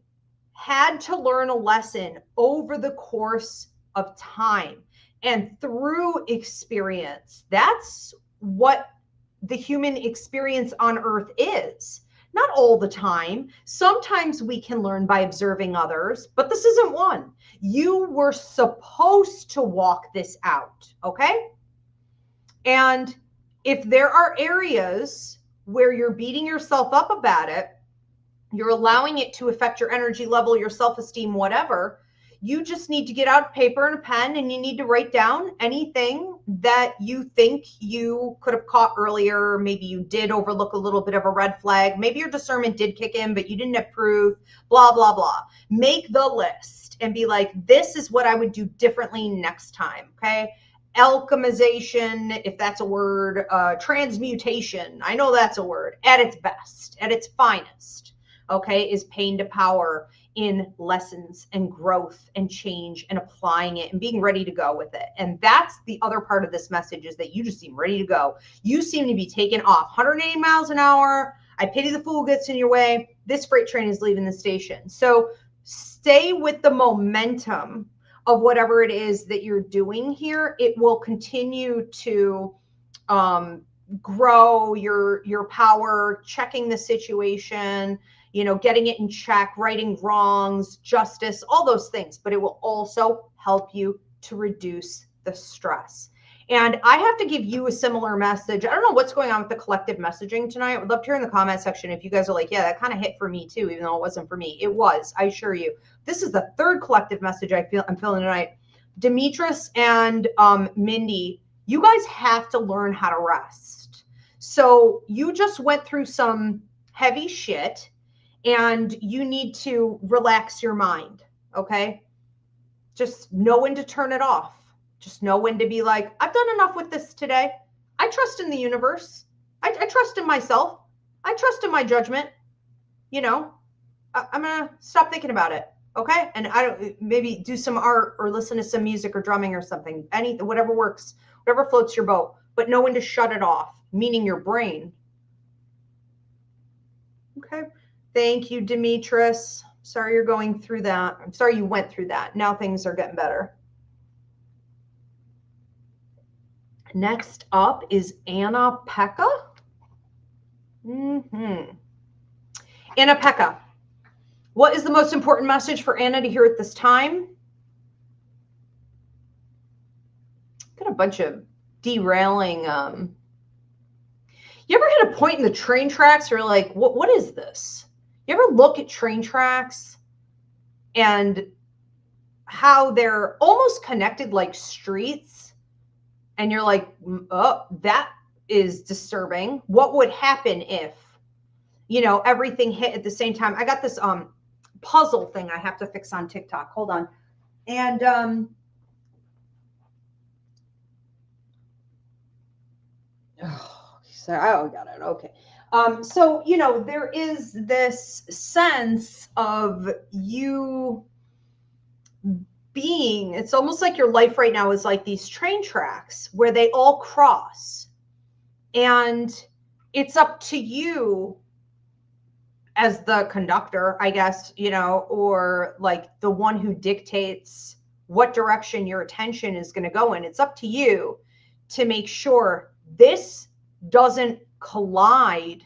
Speaker 1: had to learn a lesson over the course of time and through experience. That's what the human experience on earth is. Not all the time. Sometimes we can learn by observing others, but this isn't one. You were supposed to walk this out, okay? And if there are areas where you're beating yourself up about it, you're allowing it to affect your energy level, your self-esteem, whatever, you just need to get out paper and a pen and you need to write down anything that you think you could have caught earlier. Maybe you did overlook a little bit of a red flag. Maybe your discernment did kick in, but you didn't have proof, blah, blah, blah. Make the list and be like, this is what I would do differently next time, okay? Alchemization, if that's a word, transmutation, I know that's a word, at its best, at its finest, okay, is pain to power in lessons and growth and change and applying it and being ready to go with it. And that's the other part of this message, is that you just seem ready to go. You seem to be taking off 180 miles an hour. I pity the fool who gets in your way. This freight train is leaving the station. So stay with the momentum of whatever it is that you're doing here. It will continue to grow your power, checking the situation, you know, getting it in check, righting wrongs, justice, all those things. But it will also help you to reduce the stress. And I have to give you a similar message. I don't know what's going on with the collective messaging tonight. I would love to hear in the comment section if you guys are like, yeah, that kind of hit for me too, even though it wasn't for me. It was, I assure you. This is the third collective message I'm feeling tonight. Demetrius and Mindy, you guys have to learn how to rest. So you just went through some heavy shit, and you need to relax your mind, okay? Just know when to turn it off. Just know when to be like, I've done enough with this today. I trust in the universe. I trust in myself. I trust in my judgment. You know, I'm going to stop thinking about it, okay? And I don't, maybe do some art or listen to some music or drumming or something. Anything, whatever works, whatever floats your boat. But know when to shut it off, meaning your brain. Okay. Thank you, Demetrius. Sorry you're going through that. I'm sorry you went through that. Now things are getting better. Next up is Anna Pekka. Anna Pekka. What is the most important message for Anna to hear at this time? Got a bunch of derailing. You ever hit a point in the train tracks where you're like, what is this? You ever look at train tracks and how they're almost connected like streets. And you're like, oh, that is disturbing. What would happen if, you know, everything hit at the same time? I got this puzzle thing I have to fix on TikTok. Hold on. And oh, got it. Okay. So, you know, there is this sense of you being, it's almost like your life right now is like these train tracks where they all cross. And it's up to you as the conductor, I guess, you know, or like the one who dictates what direction your attention is going to go in. It's up to you to make sure this doesn't collide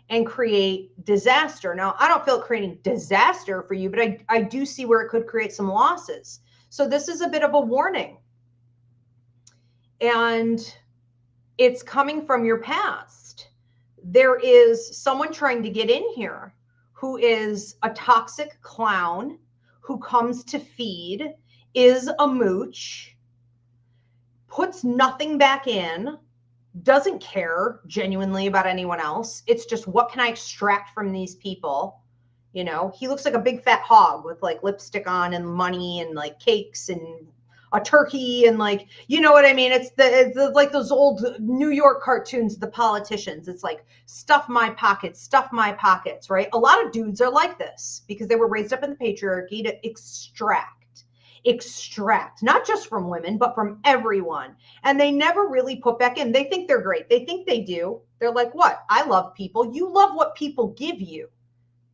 Speaker 1: and create disaster. Now, I don't feel it creating disaster for you, but I do see where it could create some losses. So this is a bit of a warning. And it's coming from your past. There is someone trying to get in here who is a toxic clown, who comes to feed, is a mooch, puts nothing back in, doesn't care genuinely about anyone else. It's just, what can I extract from these people? You know, he looks like a big fat hog with like lipstick on and money and like cakes and a turkey and like, you know what I mean? It's like those old New York cartoons, the politicians. It's like, stuff my pockets, right? A lot of dudes are like this because they were raised up in the patriarchy to extract, not just from women, but from everyone. And they never really put back in. They think they're great. They think they do. They're like, what? I love people. You love what people give you.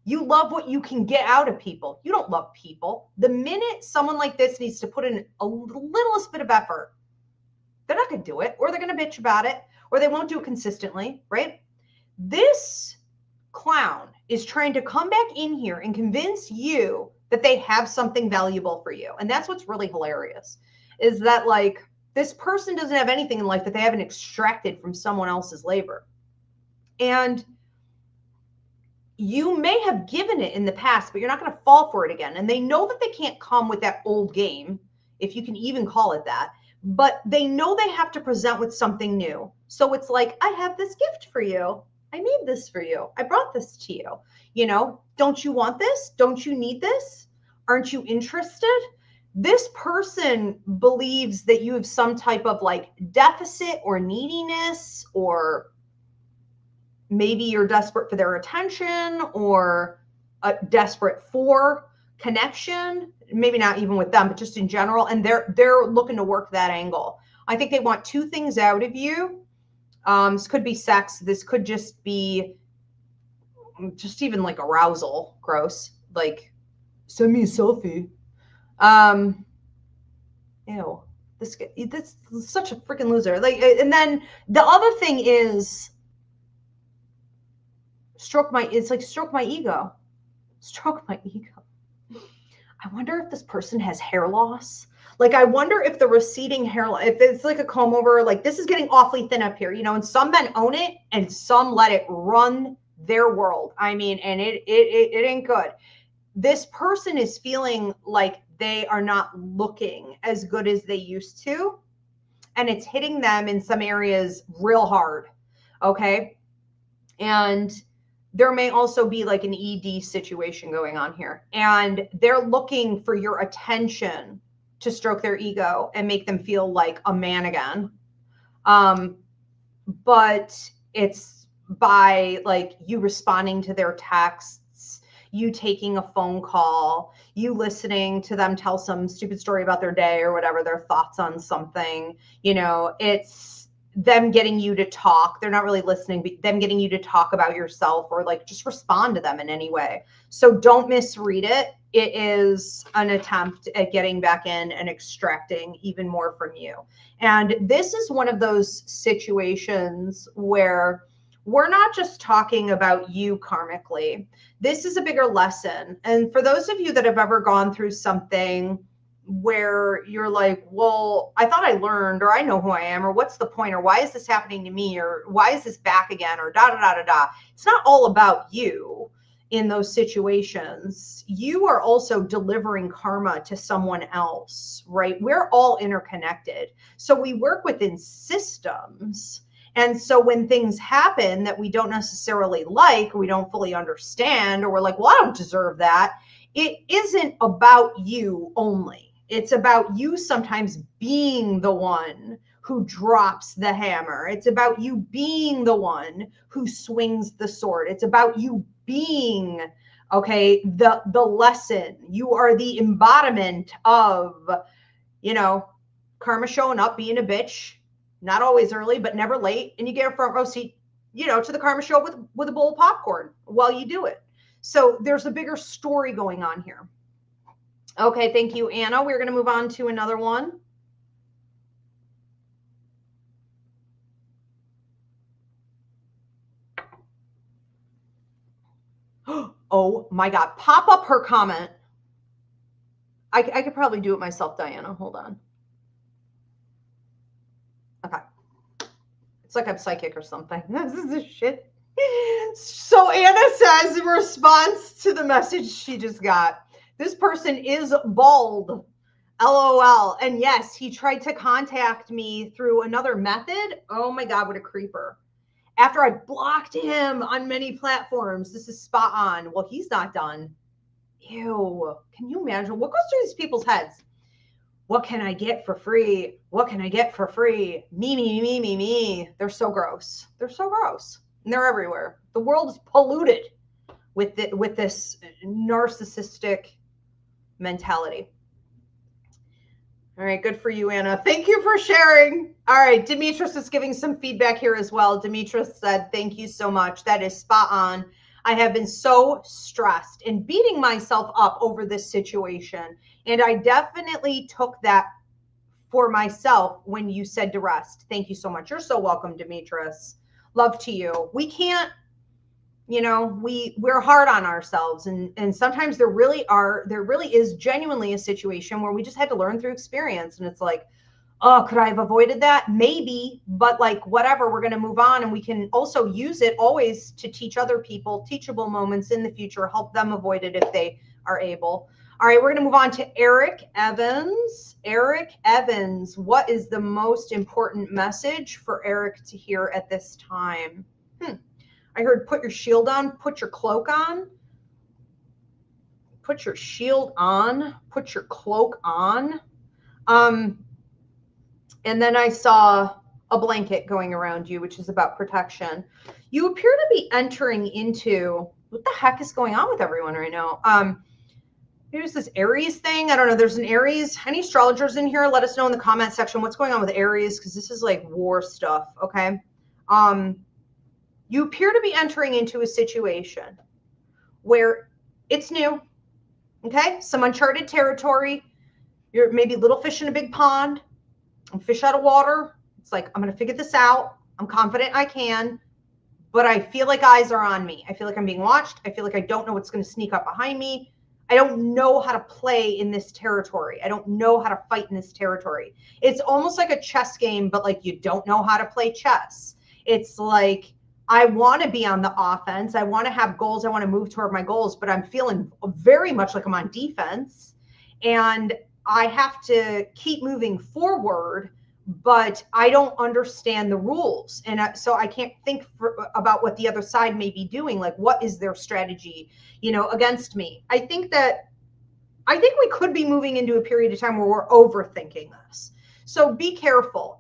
Speaker 1: You love what you can get out of people. You don't love people. The minute someone like this needs to put in a littlest bit of effort, they're not going to do it, or they're going to bitch about it, or they won't do it consistently, right? This clown is trying to come back in here and convince you that they have something valuable for you. And that's what's really hilarious, is that like this person doesn't have anything in life that they haven't extracted from someone else's labor. And you may have given it in the past, but you're not going to fall for it again. And they know that they can't come with that old game, if you can even call it that, but they know they have to present with something new. So it's like, I have this gift for you. I made this for you. I brought this to you. You know, don't you want this? Don't you need this? Aren't you interested? This person believes that you have some type of like deficit or neediness, or maybe you're desperate for their attention, or desperate for connection, maybe not even with them, but just in general. And they're looking to work that angle. I think they want two things out of you. This could be sex. This could just be just even like arousal. Gross. Like, send me a selfie. Ew. This is such a freaking loser. Like, and then the other thing is, stroke my ego. Stroke my ego. I wonder if this person has hair loss. Like, I wonder if the receding hair, if it's like a comb over, like this is getting awfully thin up here, you know, and some men own it and some let it run their world. I mean, and it ain't good. This person is feeling like they are not looking as good as they used to. And it's hitting them in some areas real hard. Okay. And there may also be like an ED situation going on here, and they're looking for your attention to stroke their ego and make them feel like a man again. But it's by like you responding to their texts, you taking a phone call, you listening to them tell some stupid story about their day or whatever, their thoughts on something, you know, it's them getting you to talk. They're not really listening, but them getting you to talk about yourself or like just respond to them in any way. So don't misread it. It is an attempt at getting back in and extracting even more from you. And this is one of those situations where we're not just talking about you karmically. This is a bigger lesson. And for those of you that have ever gone through something where you're like, well, I thought I learned, or I know who I am, or what's the point, or why is this happening to me, or why is this back again, or da da da da da. It's not all about you. in those situations, you are also delivering karma to someone else, right? We're all interconnected. So we work within systems. And so when things happen that we don't necessarily like, we don't fully understand, or we're like, well, I don't deserve that. It isn't about you only. It's about you sometimes being the one who drops the hammer. It's about you being the one who swings the sword. It's about you being, okay, the lesson. You are the embodiment of, you know, karma showing up, being a bitch, not always early, but never late. And you get a front row seat, you know, to the karma show with a bowl of popcorn while you do it. So there's a bigger story going on here. Okay, thank you, Anna. We're going to move on to another one. Oh my God, pop up her comment. I could probably do it myself, Diana. Hold on. Okay. It's like I'm psychic or something. This is this shit. So Anna says in response to the message she just got, this person is bald. LOL. And yes, he tried to contact me through another method. Oh my God, what a creeper. After I blocked him on many platforms, this is spot on. Well, he's not done. Ew. Can you imagine what goes through these people's heads? What can I get for free? What can I get for free? Me. They're so gross. They're so gross. And they're everywhere. The world is polluted with this narcissistic mentality. All right, good for you, Anna. Thank you for sharing. All right, Demetrius is giving some feedback here as well. Demetrius said, thank you so much. That is spot on. I have been so stressed and beating myself up over this situation. And I definitely took that for myself when you said to rest. Thank you so much. You're so welcome, Demetrius. Love to you. We can't, you know, we're hard on ourselves. And sometimes there really is genuinely a situation where we just had to learn through experience. And it's like, oh, could I have avoided that? Maybe, but like, whatever, we're going to move on. And we can also use it always to teach other people teachable moments in the future, help them avoid it if they are able. All right, we're going to move on to Eric Evans. Eric Evans, what is the most important message for Eric to hear at this time? I heard put your shield on, put your cloak on. Put your shield on, put your cloak on. And then I saw a blanket going around you, which is about protection. You appear to be entering into, what the heck is going on with everyone right now? Here's this Aries thing. I don't know. There's an Aries. Any astrologers in here? Let us know in the comment section what's going on with Aries, because this is like war stuff, okay? You appear to be entering into a situation where it's new, okay? Some uncharted territory. You're maybe little fish in a big pond. I'm fish out of water. It's like, I'm going to figure this out. I'm confident I can, but I feel like eyes are on me. I feel like I'm being watched. I feel like I don't know what's going to sneak up behind me. I don't know how to play in this territory. I don't know how to fight in this territory. It's almost like a chess game, but like you don't know how to play chess. It's like, I want to be on the offense. I want to have goals. I want to move toward my goals, but I'm feeling very much like I'm on defense. And I have to keep moving forward, but I don't understand the rules. And so I can't think about what the other side may be doing. Like, what is their strategy, you know, against me? I think we could be moving into a period of time where we're overthinking this. So be careful.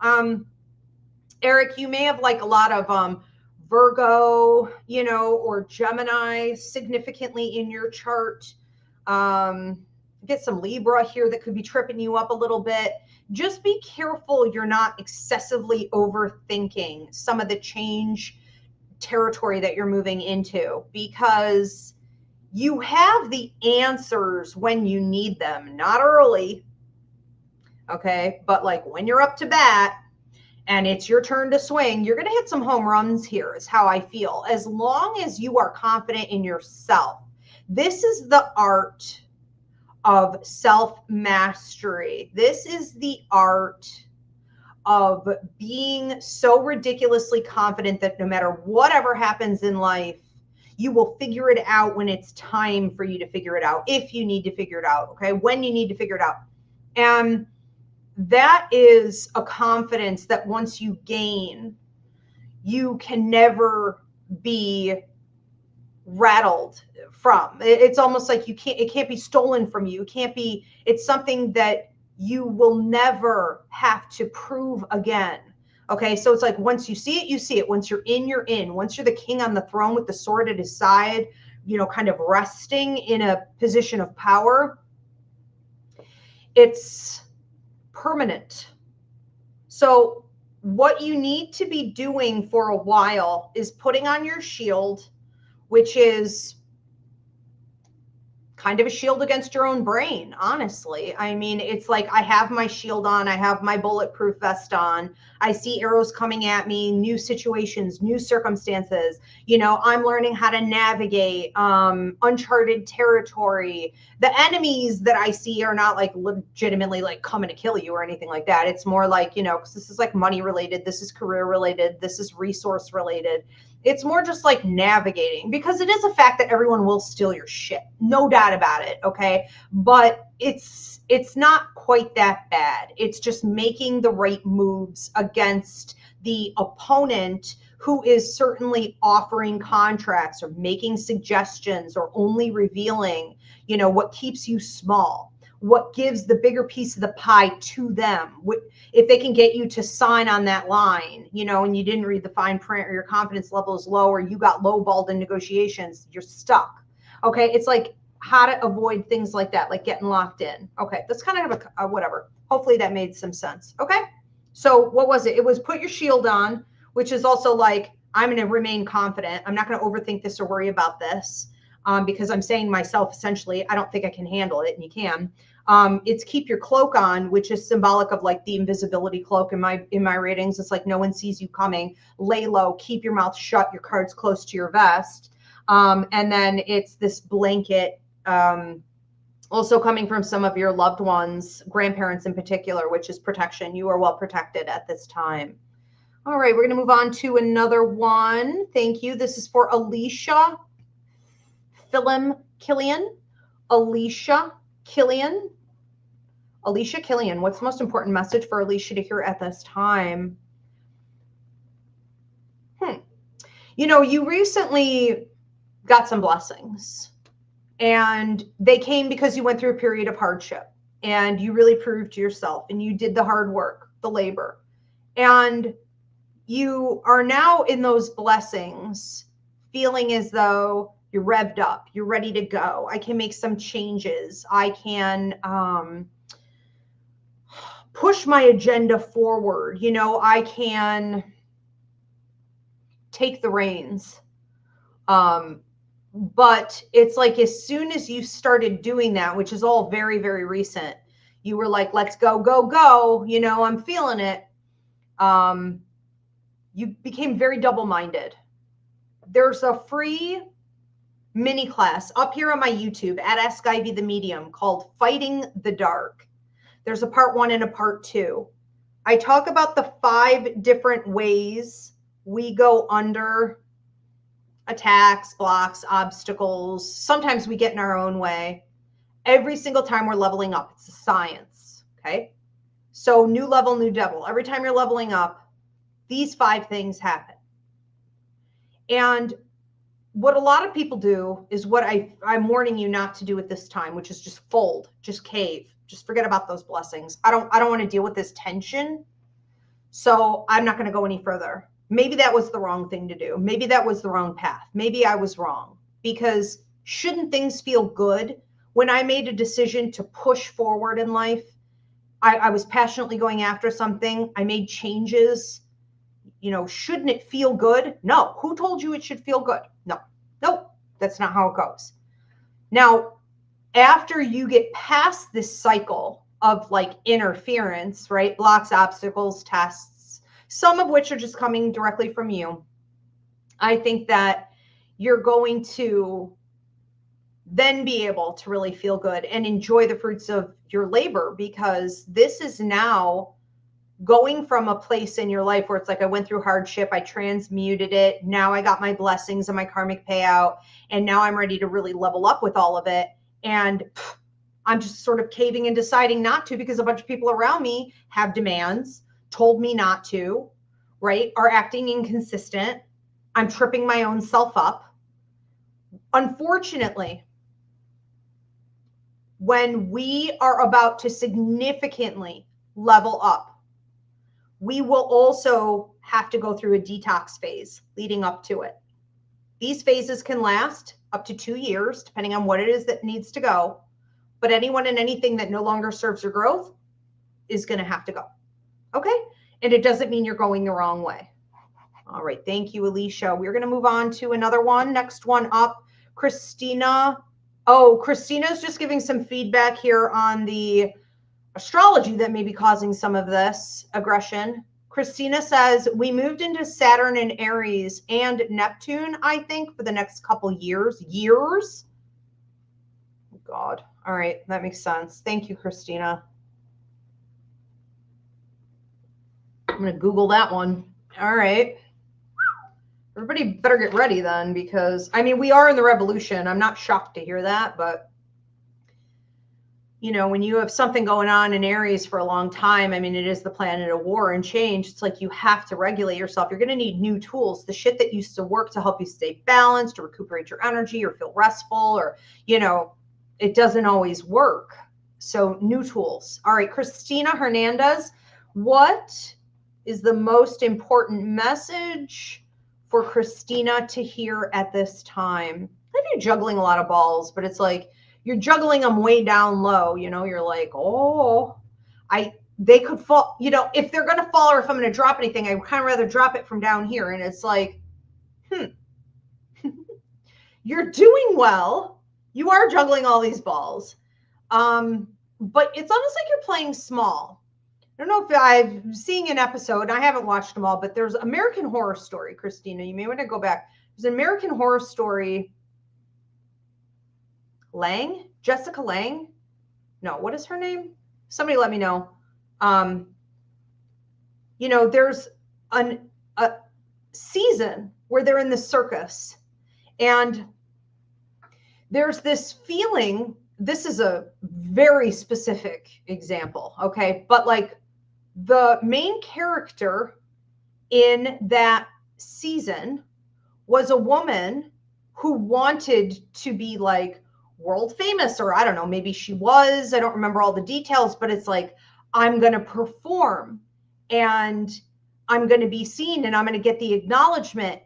Speaker 1: Eric, you may have like a lot of Virgo, you know, or Gemini significantly in your chart. Get some Libra here that could be tripping you up a little bit. Just be careful you're not excessively overthinking some of the change territory that you're moving into, because you have the answers when you need them, not early, okay? But like when you're up to bat and it's your turn to swing, you're going to hit some home runs here is how I feel. As long as you are confident in yourself. This is the art of self-mastery. This is the art of being so ridiculously confident that no matter whatever happens in life, You will figure it out when it's time for you to figure it out, if you need to figure it out, okay? When you need to figure it out. And that is a confidence that once you gain, you can never be rattled from. It's almost like it can't be stolen from you. It can't be, it's something that you will never have to prove again. Okay, so it's like once you see it, you see it. Once you're in, you're in. Once you're the king on the throne with the sword at his side, you know, kind of resting in a position of power, it's permanent. So what you need to be doing for a while is putting on your shield, which is kind of a shield against your own brain, honestly. I mean, it's like I have my shield on, I have my bulletproof vest on, I see arrows coming at me, new situations, new circumstances. You know, I'm learning how to navigate uncharted territory. The enemies that I see are not like legitimately like coming to kill you or anything like that. It's more like, you know, because this is like money related, this is career related, this is resource related. It's more just like navigating, because it is a fact that everyone will steal your shit. No doubt about it, okay? But it's not quite that bad. It's just making the right moves against the opponent who is certainly offering contracts or making suggestions or only revealing, you know, what keeps you small, what gives the bigger piece of the pie to them. If they can get you to sign on that line, you know, and you didn't read the fine print, or your confidence level is low, or you got lowballed in negotiations, you're stuck. Okay, it's like how to avoid things like that, like getting locked in. Okay, that's kind of a whatever. Hopefully that made some sense. Okay, so what was it? It was put your shield on, which is also like, I'm going to remain confident. I'm not going to overthink this or worry about this. Because I'm saying to myself, essentially, I don't think I can handle it, and you can. It's keep your cloak on, which is symbolic of like the invisibility cloak in my readings. It's like no one sees you coming. Lay low, keep your mouth shut, your cards close to your vest. And then it's this blanket, also coming from some of your loved ones, grandparents in particular, which is protection. You are well protected at this time. All right, we're going to move on to another one. Thank you. This is for Alicia Killian. Alicia Killian. What's the most important message for Alicia to hear at this time? You know, you recently got some blessings, and they came because you went through a period of hardship, and you really proved to yourself, and you did the hard work, the labor, and you are now in those blessings feeling as though you're revved up, you're ready to go. I can make some changes. I can push my agenda forward. You know, I can take the reins. But it's like as soon as you started doing that, which is all very, very recent, you were like, let's go, go, go. You know, I'm feeling it. You became very double-minded. There's a free mini class up here on my YouTube at Ask Ivy the Medium called Fighting the Dark. There's a part 1 and a part 2. I talk about the 5 different ways we go under attacks, blocks, obstacles. Sometimes we get in our own way. Every single time we're leveling up, it's a science, okay? So new level, new devil. Every time you're leveling up, these 5 things happen. And what a lot of people do is what I'm warning you not to do at this time, which is just fold, just cave, just forget about those blessings. I don't want to deal with this tension. So I'm not going to go any further. Maybe that was the wrong thing to do. Maybe that was the wrong path. Maybe I was wrong, because shouldn't things feel good? When I made a decision to push forward in life, I was passionately going after something. I made changes. You know, shouldn't it feel good? No. Who told you it should feel good? No. Nope. That's not how it goes. Now, after you get past this cycle of like interference, right? Blocks, obstacles, tests, some of which are just coming directly from you, I think that you're going to then be able to really feel good and enjoy the fruits of your labor, because this is now going from a place in your life where it's like, I went through hardship, I transmuted it, now I got my blessings and my karmic payout, and now I'm ready to really level up with all of it. And I'm just sort of caving and deciding not to because a bunch of people around me have demands, told me not to, right? Are acting inconsistent. I'm tripping my own self up. Unfortunately, when we are about to significantly level up, we will also have to go through a detox phase leading up to it. These phases can last up to 2 years, depending on what it is that needs to go. But anyone and anything that no longer serves your growth is going to have to go. Okay? And it doesn't mean you're going the wrong way. All right. Thank you, Alicia. We're going to move on to another one. Next one up, Christina. Oh, Christina's just giving some feedback here on the astrology that may be causing some of this aggression. Christina says, we moved into Saturn and Aries and Neptune, I think, for the next couple years. Years? Oh, God. All right. That makes sense. Thank you, Christina. I'm going to Google that one. All right. Everybody better get ready then, because, I mean, we are in the revolution. I'm not shocked to hear that, but, you know, when you have something going on in Aries for a long time, I mean, it is the planet of war and change. It's like you have to regulate yourself. You're going to need new tools. The shit that used to work to help you stay balanced, to recuperate your energy or feel restful, or, you know, it doesn't always work. So new tools. All right, Christina Hernandez, what is the most important message for Christina to hear at this time? I think you're juggling a lot of balls, but it's like you're juggling them way down low. You know, you're like, oh, they could fall. You know, if they're going to fall or if I'm going to drop anything, I would kind of rather drop it from down here. And it's like, you're doing well. You are juggling all these balls. But it's almost like you're playing small. I don't know if I've seen an episode. I haven't watched them all, but there's American Horror Story, Christina. You may want to go back. There's an American Horror Story. Jessica Lange? No, what is her name? Somebody let me know. You know, there's a season where they're in the circus, and there's this feeling. This is a very specific example, okay? But like, the main character in that season was a woman who wanted to be like world famous, or I don't know, maybe she was, I don't remember all the details, but it's like, I'm going to perform and I'm going to be seen and I'm going to get the acknowledgement.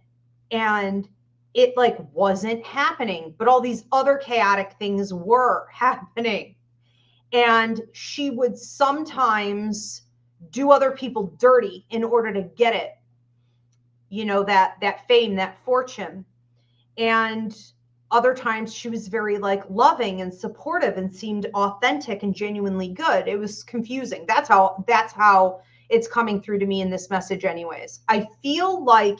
Speaker 1: And it like wasn't happening, but all these other chaotic things were happening. And she would sometimes do other people dirty in order to get it, you know, that fame, that fortune. And other times she was very like loving and supportive and seemed authentic and genuinely good. It was confusing. That's how it's coming through to me in this message anyways. I feel like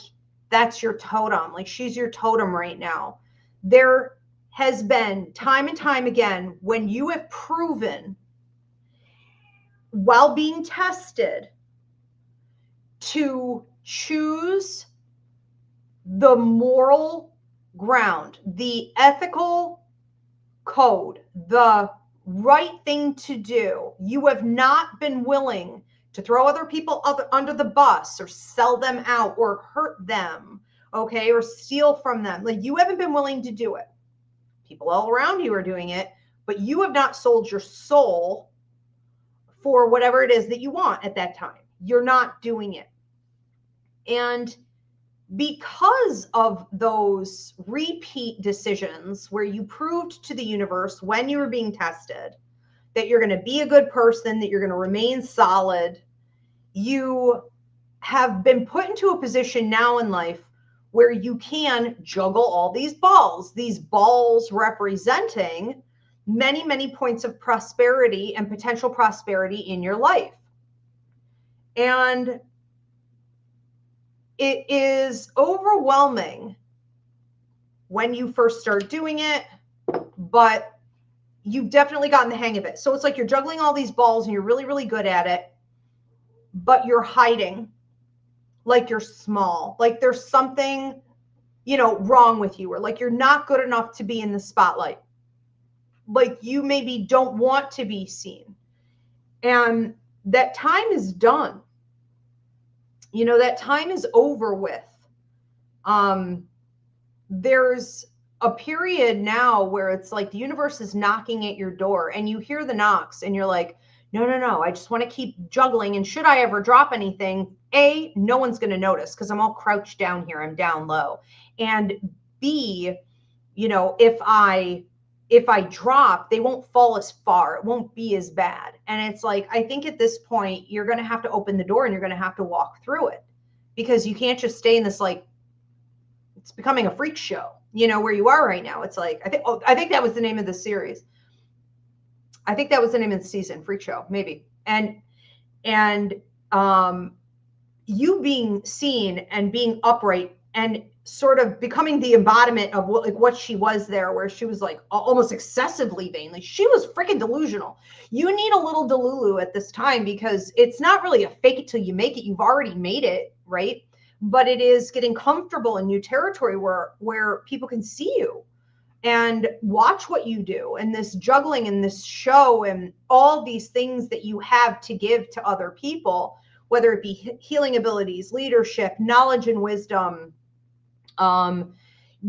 Speaker 1: that's your totem. Like she's your totem right now. There has been time and time again when you have proven while being tested to choose the moral ground, the ethical code, the right thing to do. You have not been willing to throw other people under the bus or sell them out or hurt them, okay, or steal from them. Like you haven't been willing to do it. People all around you are doing it, but you have not sold your soul for whatever it is that you want at that time. You're not doing it. And because of those repeat decisions where you proved to the universe when you were being tested that you're going to be a good person, that you're going to remain solid, you have been put into a position now in life where you can juggle all these balls representing many, many points of prosperity and potential prosperity in your life. And it is overwhelming when you first start doing it, but you've definitely gotten the hang of it. So it's like you're juggling all these balls and you're really, really good at it. but you're hiding, like you're small, like there's something, you know, wrong with you, or like you're not good enough to be in the spotlight. Like you maybe don't want to be seen. And that time is done. You know, that time is over with. There's a period now where it's like the universe is knocking at your door and you hear the knocks and you're like, no, I just want to keep juggling. And should I ever drop anything, A, no one's going to notice because I'm all crouched down here. I'm down low. And B, you know, if I drop, they won't fall as far. It won't be as bad. And it's like, I think at this point, you're going to have to open the door and you're going to have to walk through it, because you can't just stay in this, like, it's becoming a freak show, you know, where you are right now. It's like, I think that was the name of the series. I think that was the name of the season, Freak Show, maybe. And you being seen and being upright and sort of becoming the embodiment of what she was there, where she was like almost excessively vain. Like she was freaking delusional. You need a little Delulu at this time, because it's not really a fake it till you make it. You've already made it, right? But it is getting comfortable in new territory where people can see you and watch what you do, and this juggling and this show and all these things that you have to give to other people, whether it be healing abilities, leadership, knowledge and wisdom,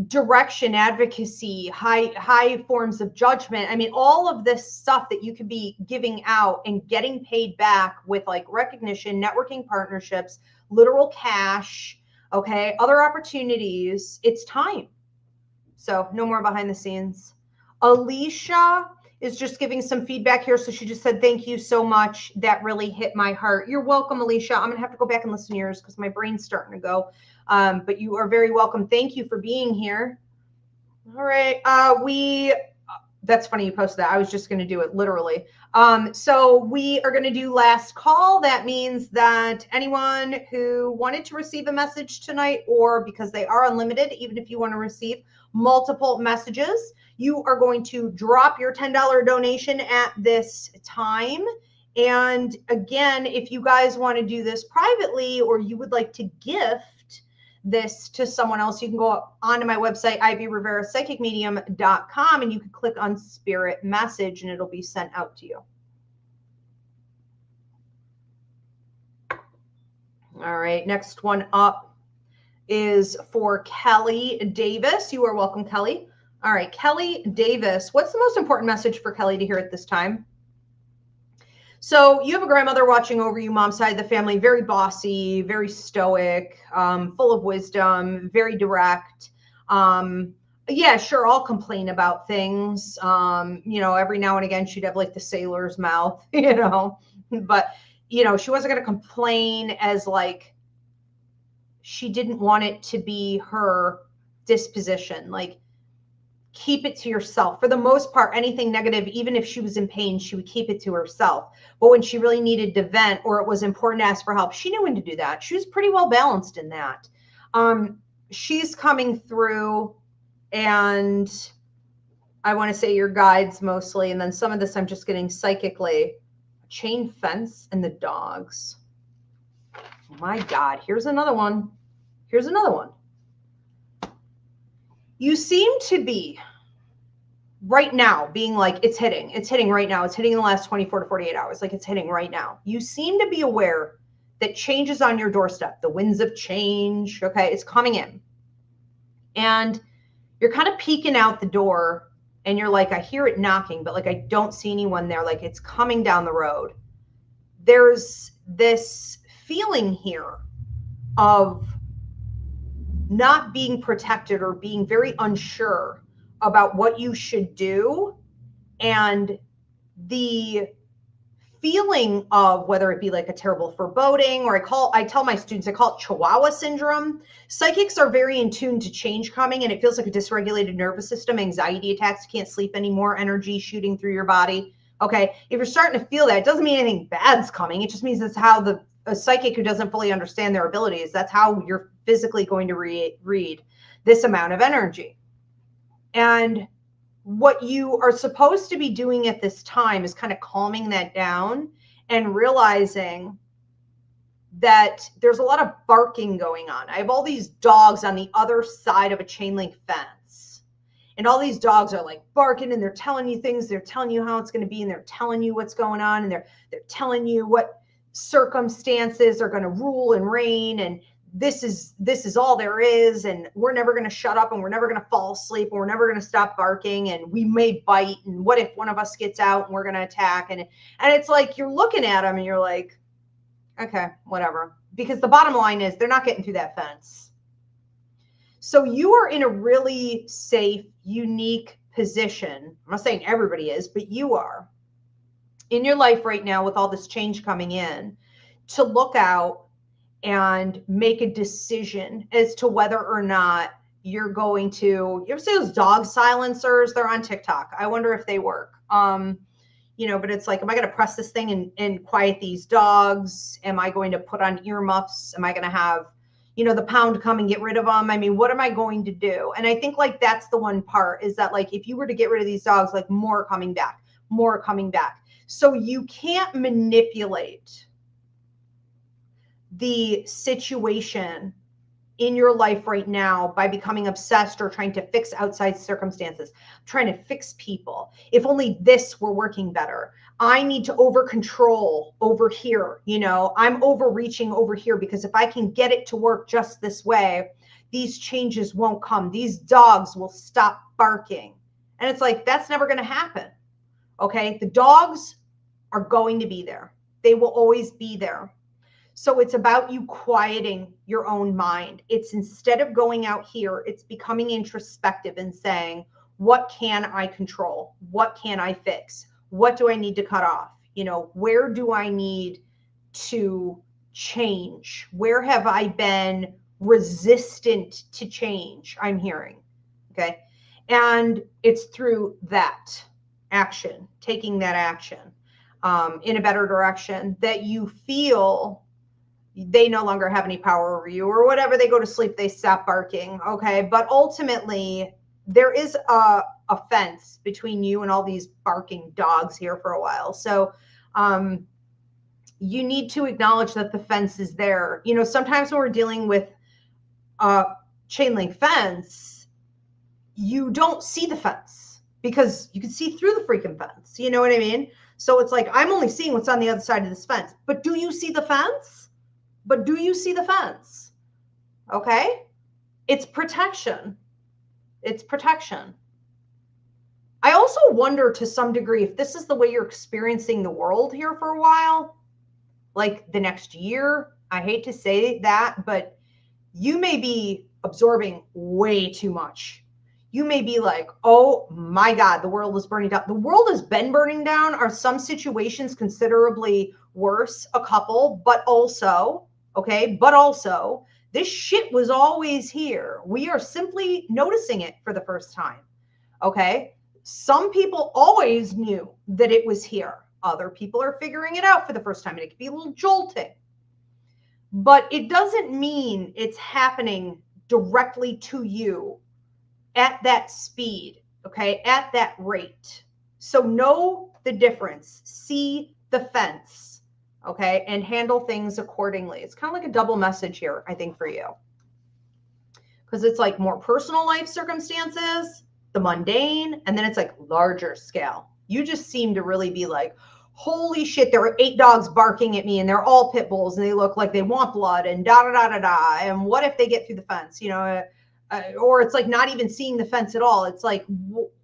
Speaker 1: direction, advocacy, high forms of judgment. I mean, all of this stuff that you could be giving out and getting paid back with, like, recognition, networking, partnerships, literal cash, okay, other opportunities. It's time. So no more behind the scenes. Alicia is just giving some feedback here. So she just said, thank you so much. That really hit my heart. You're welcome, Alicia. I'm going to have to go back and listen to yours because my brain's starting to go. But you are very welcome. Thank you for being here. All right. That's funny you posted that. I was just going to do it literally. So we are going to do last call. That means that anyone who wanted to receive a message tonight, or because they are unlimited, even if you want to receive multiple messages, you are going to drop your $10 donation at this time. And again, if you guys want to do this privately, or you would like to gift this to someone else, you can go onto my website, Ivy Rivera Psychic Medium.com, and you can click on Spirit Message and it'll be sent out to you. All right, next one up is for Kelly Davis. You are welcome, Kelly. All right, Kelly Davis, what's the most important message for Kelly to hear at this time? So you have a grandmother watching over you, mom's side of the family, very bossy, very stoic, full of wisdom, very direct. Yeah, sure, I'll complain about things. You know, every now and again, she'd have like the sailor's mouth, you know, but, you know, she wasn't going to complain as like she didn't want it to be her disposition. Like, keep it to yourself. For the most part, anything negative, even if she was in pain, she would keep it to herself. But when she really needed to vent, or it was important to ask for help, she knew when to do that. She was pretty well balanced in that. She's coming through, and I want to say your guides mostly, and then some of this I'm just getting psychically. Chain fence and the dogs. Oh my God, here's another one. Here's another one. You seem to be right now being like, it's hitting right now. It's hitting in the last 24 to 48 hours. Like, it's hitting right now. You seem to be aware that change is on your doorstep. The winds of change. Okay. It's coming in, and you're kind of peeking out the door, and you're like, I hear it knocking, but like, I don't see anyone there. Like, it's coming down the road. There's this feeling here of not being protected, or being very unsure about what you should do. And the feeling of whether it be like a terrible foreboding, or I tell my students, I call it Chihuahua syndrome. Psychics are very in tune to change coming, and it feels like a dysregulated nervous system, anxiety attacks, can't sleep anymore, energy shooting through your body. Okay. If you're starting to feel that, it doesn't mean anything bad's coming. It just means that's how a psychic who doesn't fully understand their abilities, that's how you're physically going to read this amount of energy. And what you are supposed to be doing at this time is kind of calming that down and realizing that there's a lot of barking going on. I have all these dogs on the other side of a chain link fence. And all these dogs are like barking, and they're telling you things. They're telling you how it's going to be, and they're telling you what's going on, and they're telling you what circumstances are going to rule and reign, and this is all there is, and we're never going to shut up, and we're never going to fall asleep, and we're never going to stop barking, and we may bite, and what if one of us gets out and we're going to attack? And it's like you're looking at them and you're like, okay, whatever, because the bottom line is they're not getting through that fence. So you are in a really safe, unique position. I'm not saying everybody is, but you are in your life right now with all this change coming in to look out and make a decision as to whether or not you're going to, you ever see those dog silencers? They're on TikTok. I wonder if they work. You know, but it's like, am I going to press this thing and quiet these dogs? Am I going to put on earmuffs? Am I going to have, you know, the pound come and get rid of them? I mean, what am I going to do? And I think like that's the one part is that like, if you were to get rid of these dogs, like more coming back. So you can't manipulate the situation in your life right now by becoming obsessed or trying to fix outside circumstances, trying to fix people. If only this were working better. I need to over control over here. You know, I'm overreaching over here because if I can get it to work just this way, these changes won't come. These dogs will stop barking. And it's like, that's never going to happen. Okay. The dogs are going to be there. They will always be there. So it's about you quieting your own mind. It's instead of going out here, it's becoming introspective and saying, what can I control? What can I fix? What do I need to cut off? You know, where do I need to change? Where have I been resistant to change? I'm hearing. Okay. And it's through that action, taking that action in a better direction that you feel they no longer have any power over you, or whatever. They go to sleep, they stop barking. Okay. But ultimately there is a fence between you and all these barking dogs here for a while. So, you need to acknowledge that the fence is there. You know, sometimes when we're dealing with a chain link fence, you don't see the fence because you can see through the freaking fence. You know what I mean? So it's like, I'm only seeing what's on the other side of this fence, but do you see the fence? Okay. It's protection. I also wonder to some degree if this is the way you're experiencing the world here for a while, like the next year. I hate to say that, but you may be absorbing way too much. You may be like, oh my God, the world is burning down. The world has been burning down. Are some situations considerably worse? A couple, but also, this shit was always here. We are simply noticing it for the first time. Okay. Some people always knew that it was here. Other people are figuring it out for the first time, and it can be a little jolting. But it doesn't mean it's happening directly to you at that speed, okay, at that rate. So know the difference. See the fence, okay, and handle things accordingly. It's kind of like a double message here, I think, for you. Because it's like more personal life circumstances, the mundane, and then it's like larger scale. You just seem to really be like, holy shit, there are 8 dogs barking at me and they're all pit bulls and they look like they want blood and da da da da da. And what if they get through the fence, you know, or it's like not even seeing the fence at all. It's like,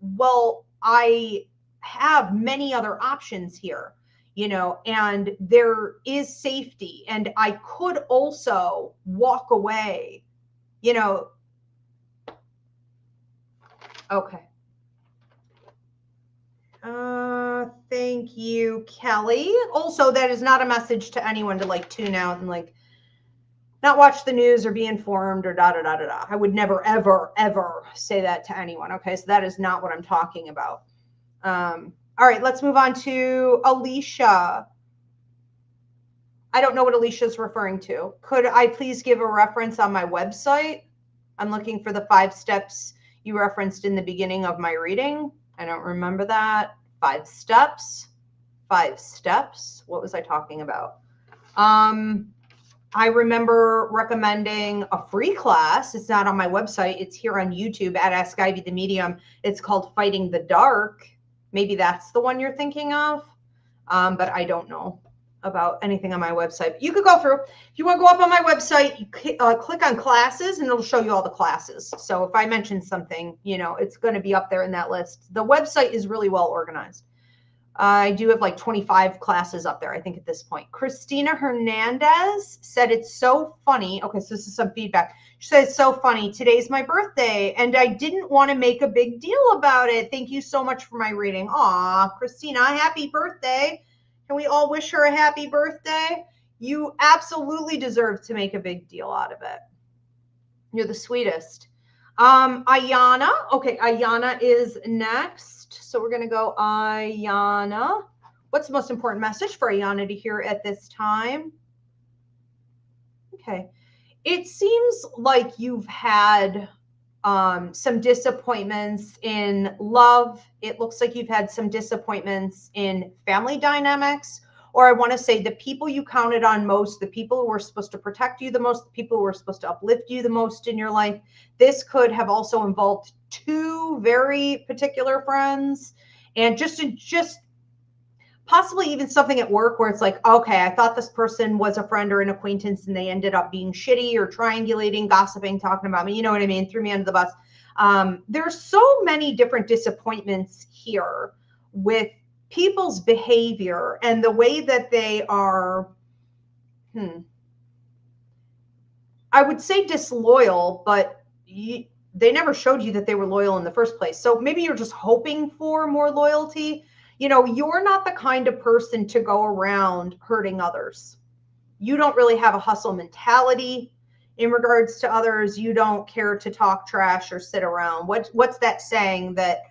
Speaker 1: well, I have many other options here, you know, and there is safety, and I could also walk away, you know. Okay. Thank you, Kelly. Also, that is not a message to anyone to like tune out and like not watch the news or be informed or da da da da da. I would never, ever, ever say that to anyone. Okay, so that is not what I'm talking about. All right, let's move on to Alicia. I don't know what Alicia is referring to. Could I please give a reference on my website? I'm looking for the 5 steps you referenced in the beginning of my reading. I don't remember that. 5 steps. 5 steps. What was I talking about? I remember recommending a free class. It's not on my website. It's here on YouTube at Ask Ivy the Medium. It's called Fighting the Dark. Maybe that's the one you're thinking of, but I don't know about anything on my website. But you could go through. If you want to go up on my website, you click on classes, and it'll show you all the classes. So if I mention something, you know, it's going to be up there in that list. The website is really well organized. I do have like 25 classes up there, I think, at this point. Christina Hernandez said it's so funny. Okay, so this is some feedback. She said it's so funny. Today's my birthday, and I didn't want to make a big deal about it. Thank you so much for my reading. Aw, Christina, happy birthday. Can we all wish her a happy birthday? You absolutely deserve to make a big deal out of it. You're the sweetest. Ayana. Okay, Ayana is next. So we're going to go Ayana. What's the most important message for Ayana to hear at this time? Okay. It seems like you've had some disappointments in love. It looks like you've had some disappointments in family dynamics, or I want to say the people you counted on most, the people who were supposed to protect you the most, the people who were supposed to uplift you the most in your life. This could have also involved two very particular friends, and just possibly even something at work where it's like, okay, I thought this person was a friend or an acquaintance, and they ended up being shitty or triangulating, gossiping, talking about me. You know what I mean? Threw me under the bus. There's so many different disappointments here with people's behavior and the way that they are, I would say disloyal, but they never showed you that they were loyal in the first place. So maybe you're just hoping for more loyalty. You know, you're not the kind of person to go around hurting others. You don't really have a hustle mentality in regards to others. You don't care to talk trash or sit around. What's that saying that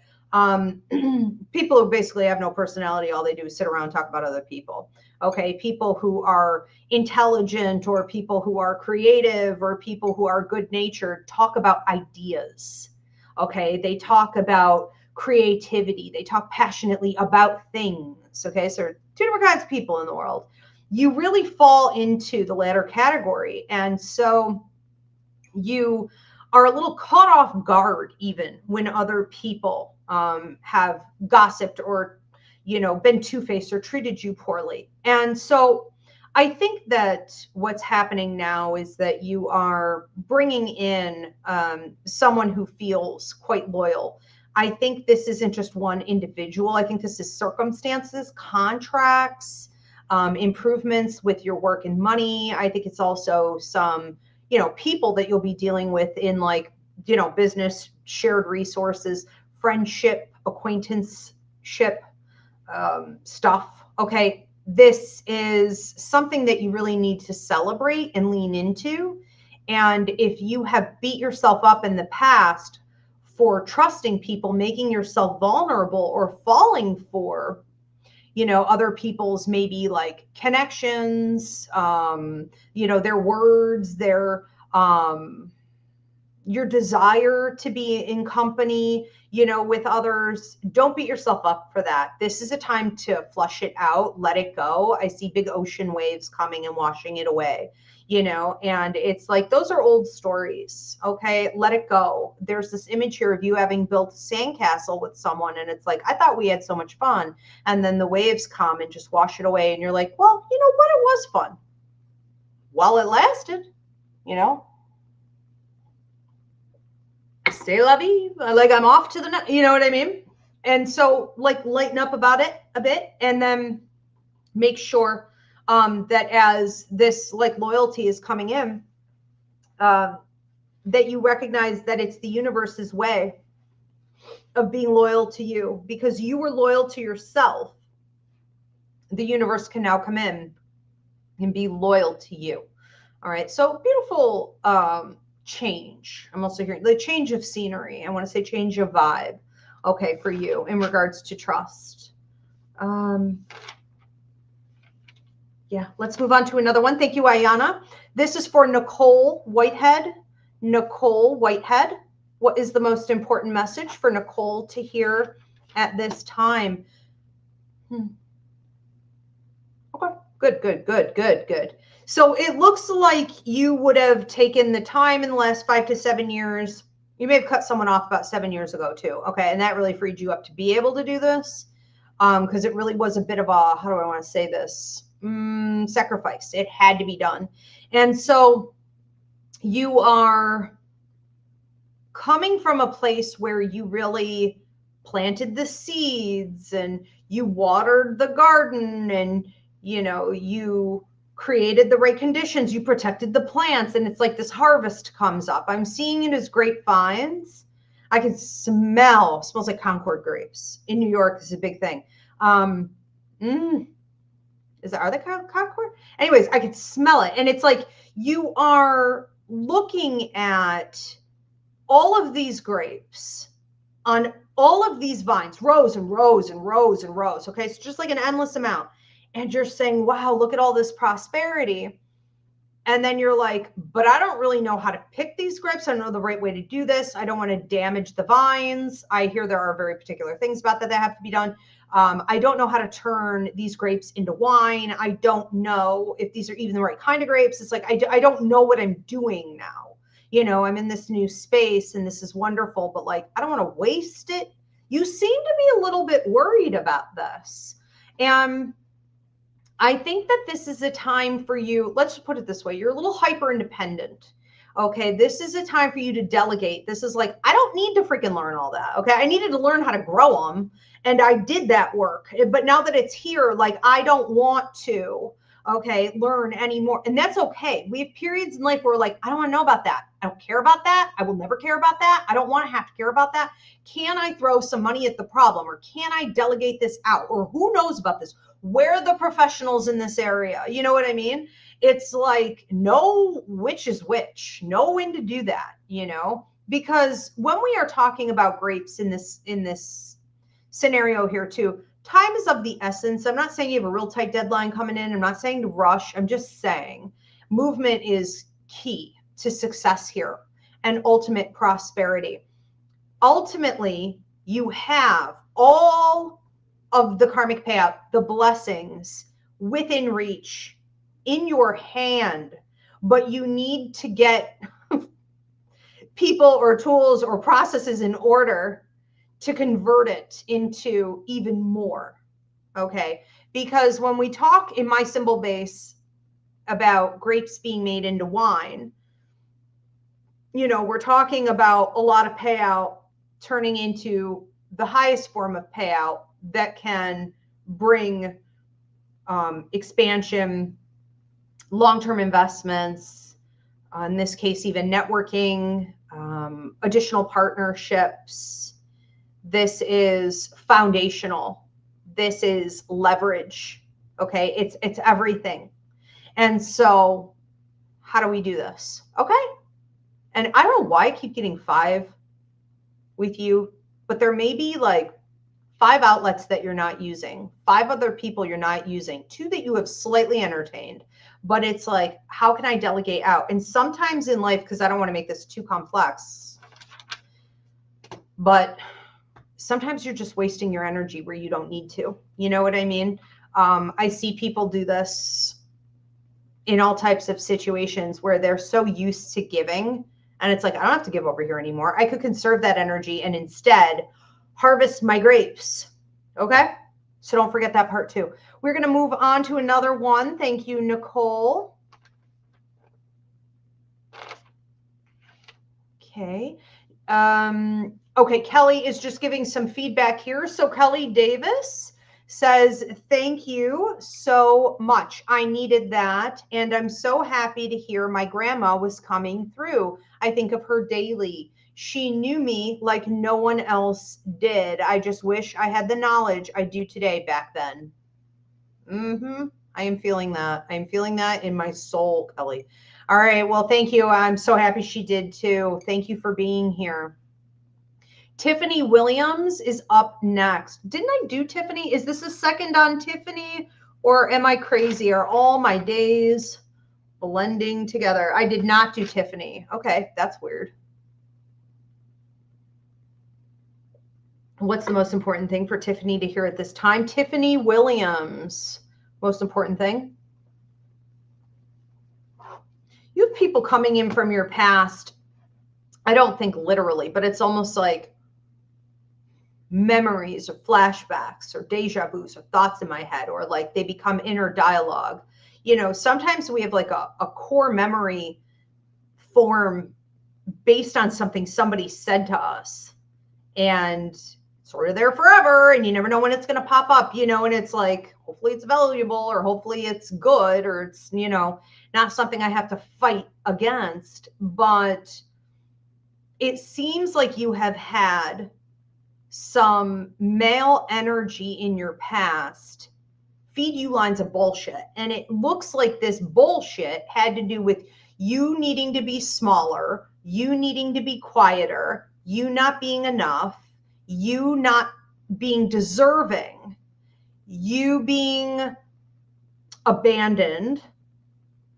Speaker 1: people who basically have no personality, all they do is sit around and talk about other people. Okay, people who are intelligent or people who are creative or people who are good natured talk about ideas. Okay, they talk about creativity. They talk passionately about things. Okay, so two different kinds of people in the world. You really fall into the latter category, and so you are a little caught off guard even when other people have gossiped or, you know, been two-faced or treated you poorly. And so I think that what's happening now is that you are bringing in someone who feels quite loyal. I think this isn't just one individual. I think this is circumstances, contracts, improvements with your work and money. I think it's also some, you know, people that you'll be dealing with in, like, you know, business, shared resources, friendship, acquaintanceship stuff. Okay. This is something that you really need to celebrate and lean into. And if you have beat yourself up in the past for trusting people, making yourself vulnerable, or falling for, you know, other people's maybe like connections, you know, their words, their, your desire to be in company, you know, with others, don't beat yourself up for that. This is a time to flush it out, let it go. I see big ocean waves coming and washing it away, you know, and it's like, those are old stories. Okay. Let it go. There's this image here of you having built a sandcastle with someone, and it's like, I thought we had so much fun. And then the waves come and just wash it away. And you're like, well, you know what? It was fun while it lasted, you know. Stay lovey, like I'm off to the, you know what I mean? And so, like, lighten up about it a bit, and then make sure that as this like loyalty is coming in, that you recognize that it's the universe's way of being loyal to you, because you were loyal to yourself. The universe can now come in and be loyal to you. All right. So beautiful change. I'm also hearing the change of scenery. I want to say change of vibe. Okay, for you in regards to trust. Yeah, let's move on to another one. Thank you, Ayana. This is for Nicole Whitehead. Nicole Whitehead, what is the most important message for Nicole to hear at this time? Okay. Good, good, good, good, good. So it looks like you would have taken the time in the last 5 to 7 years. You may have cut someone off about 7 years ago too. Okay. And that really freed you up to be able to do this. Because it really was a bit of a, how do I want to say this? Sacrifice. It had to be done. And so you are coming from a place where you really planted the seeds and you watered the garden and, you know, you created the right conditions, you protected the plants, and it's like this harvest comes up. I'm seeing it as grapevines. I can smell, smells like Concord grapes. In New York, this is a big thing. Are they Concord? Anyways, I could smell it. And it's like you are looking at all of these grapes on all of these vines, rows and rows and rows and rows. Okay. It's just like an endless amount. And you're saying, wow, look at all this prosperity. And then you're like, but I don't really know how to pick these grapes. I don't know the right way to do this. I don't want to damage the vines. I hear there are very particular things about that have to be done. I don't know how to turn these grapes into wine. I don't know if these are even the right kind of grapes. It's like, I don't know what I'm doing now. You know, I'm in this new space and this is wonderful, but like, I don't want to waste it. You seem to be a little bit worried about this. And I think that this is a time for you. Let's just put it this way. You're a little hyper independent. Okay. This is a time for you to delegate. This is like, I don't need to freaking learn all that. Okay. I needed to learn how to grow them and I did that work, but now that it's here, like, I don't want to, learn anymore. And that's okay. We have periods in life where we're like, I don't want to know about that. I don't care about that. I will never care about that. I don't want to have to care about that. Can I throw some money at the problem, or can I delegate this out, or who knows about this? Where are the professionals in this area? You know what I mean? It's like, know which is which, know when to do that, you know, because when we are talking about grapes in this scenario here too, time is of the essence. I'm not saying you have a real tight deadline coming in. I'm not saying to rush. I'm just saying movement is key to success here and ultimate prosperity. Ultimately, you have all of the karmic payout, the blessings within reach, in your hand, but you need to get people or tools or processes in order to convert it into even more. Okay. Because when we talk in my symbol base about grapes being made into wine, you know, we're talking about a lot of payout turning into the highest form of payout that can bring expansion, long-term investments, in this case, even networking, additional partnerships. This is foundational. This is leverage. Okay. It's everything. And so how do we do this? Okay. And I don't know why I keep getting 5 with you, but there may be like 5 outlets that you're not using, 5 other people you're not using, 2 that you have slightly entertained, but it's like, how can I delegate out? And sometimes in life, because I don't want to make this too complex, but sometimes you're just wasting your energy where you don't need to. You know what I mean? I see people do this in all types of situations where they're so used to giving. And it's like, I don't have to give over here anymore. I could conserve that energy and instead harvest my grapes. Okay. So don't forget that part too. We're going to move on to another one. Thank you, Nicole. Okay. Okay. Kelly is just giving some feedback here. So Kelly Davis says, thank you so much. I needed that. And I'm so happy to hear my grandma was coming through. I think of her daily. She knew me like no one else did. I just wish I had the knowledge I do today back then. I am feeling that. I'm feeling that in my soul, Kelly. All right. Well, thank you. I'm so happy she did too. Thank you for being here. Tiffany Williams is up next. Didn't I do Tiffany? Is this a second on Tiffany, or am I crazy? Are all my days blending together? I did not do Tiffany. Okay, that's weird. What's the most important thing for Tiffany to hear at this time? Tiffany Williams. Most important thing? You have people coming in from your past. I don't think literally, but it's almost like memories or flashbacks or deja vus or thoughts in my head, or like they become inner dialogue. You know, sometimes we have like a core memory form based on something somebody said to us, and sort of there forever, and you never know when it's going to pop up, you know, and it's like, hopefully it's valuable, or hopefully it's good, or it's, you know, not something I have to fight against. But it seems like you have had some male energy in your past feed you lines of bullshit. And it looks like this bullshit had to do with you needing to be smaller, you needing to be quieter, you not being enough, you not being deserving, you being abandoned,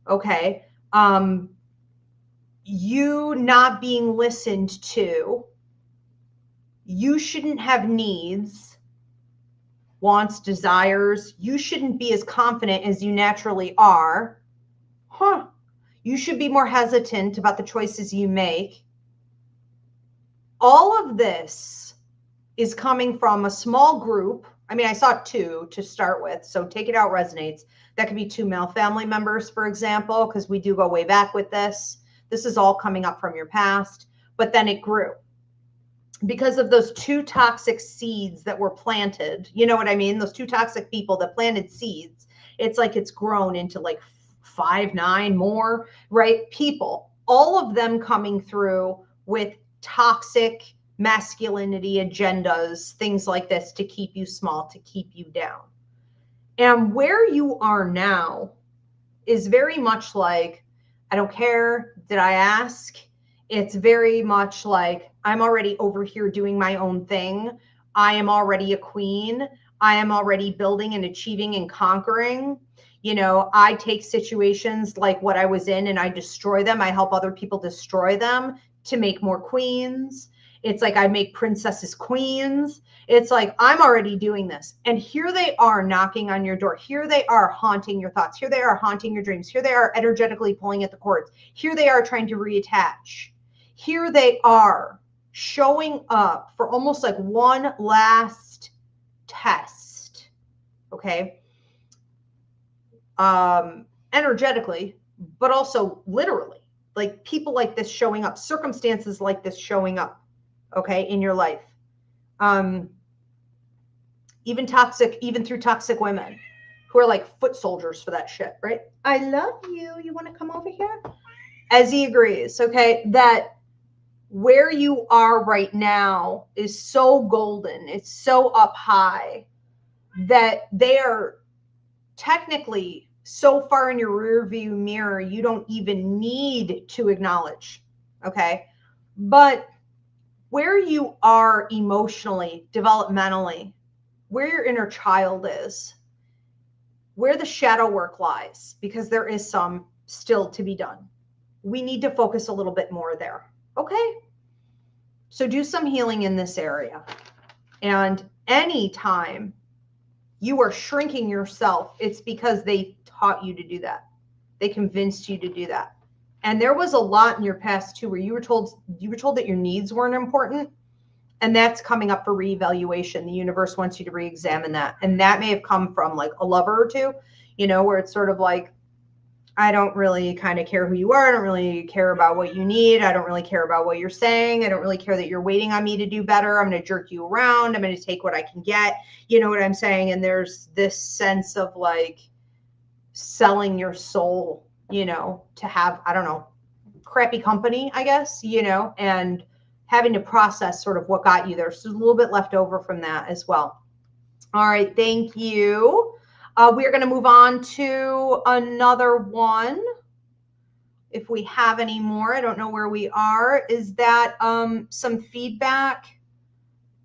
Speaker 1: okay, you not being listened to, you shouldn't have needs, wants, desires, you shouldn't be as confident as you naturally are, you should be more hesitant about the choices you make. All of this is coming from a small group. I mean, I saw 2 to start with, so take it out resonates. That could be 2 male family members, for example, because we do go way back with this. This is all coming up from your past, but then it grew because of those 2 toxic seeds that were planted. You know what I mean? Those 2 toxic people that planted seeds. It's like it's grown into like 5, 9 more, right? People, all of them coming through with toxic masculinity agendas, things like this, to keep you small, to keep you down. And where you are now is very much like, I don't care, did I ask? It's very much like, I'm already over here doing my own thing. I am already a queen. I am already building and achieving and conquering. You know, I take situations like what I was in and I destroy them. I help other people destroy them to make more queens. It's like I make princesses queens. It's like I'm already doing this. And here they are knocking on your door. Here they are haunting your thoughts. Here they are haunting your dreams. Here they are energetically pulling at the cords. Here they are trying to reattach. Here they are showing up for almost like one last test. Okay. Energetically, but also literally, like people like this showing up, circumstances like this showing up, okay, in your life. Even through toxic women who are like foot soldiers for that shit, right? I love you. You want to come over here? As he agrees, okay, that where you are right now is so golden. It's so up high that they are technically so far in your rear view mirror, you don't even need to acknowledge, okay? But where you are emotionally, developmentally, where your inner child is, where the shadow work lies, because there is some still to be done. We need to focus a little bit more there, okay? So do some healing in this area. And anytime you are shrinking yourself, it's because they taught you to do that. They convinced you to do that. And there was a lot in your past too, where you were told that your needs weren't important. And that's coming up for reevaluation. The universe wants you to re-examine that. And that may have come from like a lover or two, you know, where it's sort of like, I don't really kind of care who you are. I don't really care about what you need. I don't really care about what you're saying. I don't really care that you're waiting on me to do better. I'm going to jerk you around. I'm going to take what I can get. You know what I'm saying? And there's this sense of like selling your soul, you know, to have, I don't know, crappy company, I guess, you know, and having to process sort of what got you there. So there's a little bit left over from that as well. All right. Thank you. We are going to move on to another one. If we have any more, I don't know where we are. Is that some feedback?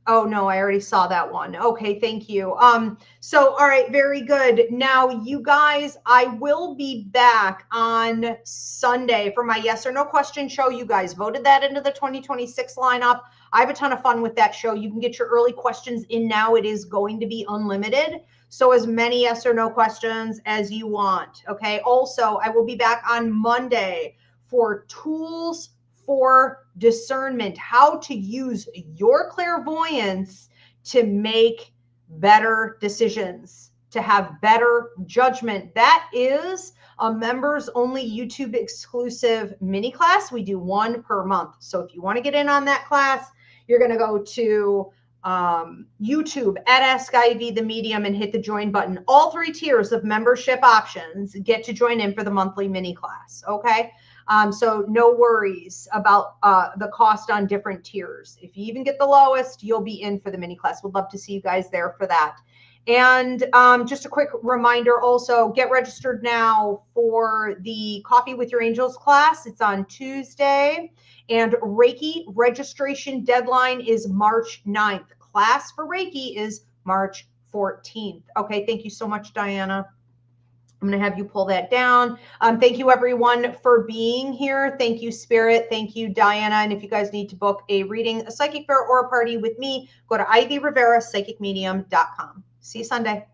Speaker 1: Oh, no, I already saw that one. Okay, thank you. So, all right, very good. Now, you guys, I will be back on Sunday for my yes or no question show. You guys voted that into the 2026 lineup. I have a ton of fun with that show. You can get your early questions in now. It is going to be unlimited. So as many yes or no questions as you want. Okay. Also, I will be back on Monday for tools for discernment, how to use your clairvoyance to make better decisions, to have better judgment. That is a members only YouTube exclusive mini class. We do one per month. So if you want to get in on that class, you're going to go to YouTube at Ask Ivy the Medium and hit the join button. All 3 tiers of membership options get to join in for the monthly mini class. Okay. So no worries about the cost on different tiers. If you even get the lowest, you'll be in for the mini class. We'd love to see you guys there for that. And just a quick reminder also, get registered now for the Coffee with Your Angels class. It's on Tuesday. And Reiki registration deadline is March 9th. Class for Reiki is March 14th. Okay, thank you so much, Diana. I'm going to have you pull that down. Thank you, everyone, for being here. Thank you, Spirit. Thank you, Diana. And if you guys need to book a reading, a psychic fair, or a party with me, go to Ivy Rivera Psychic Medium.com. See you Sunday.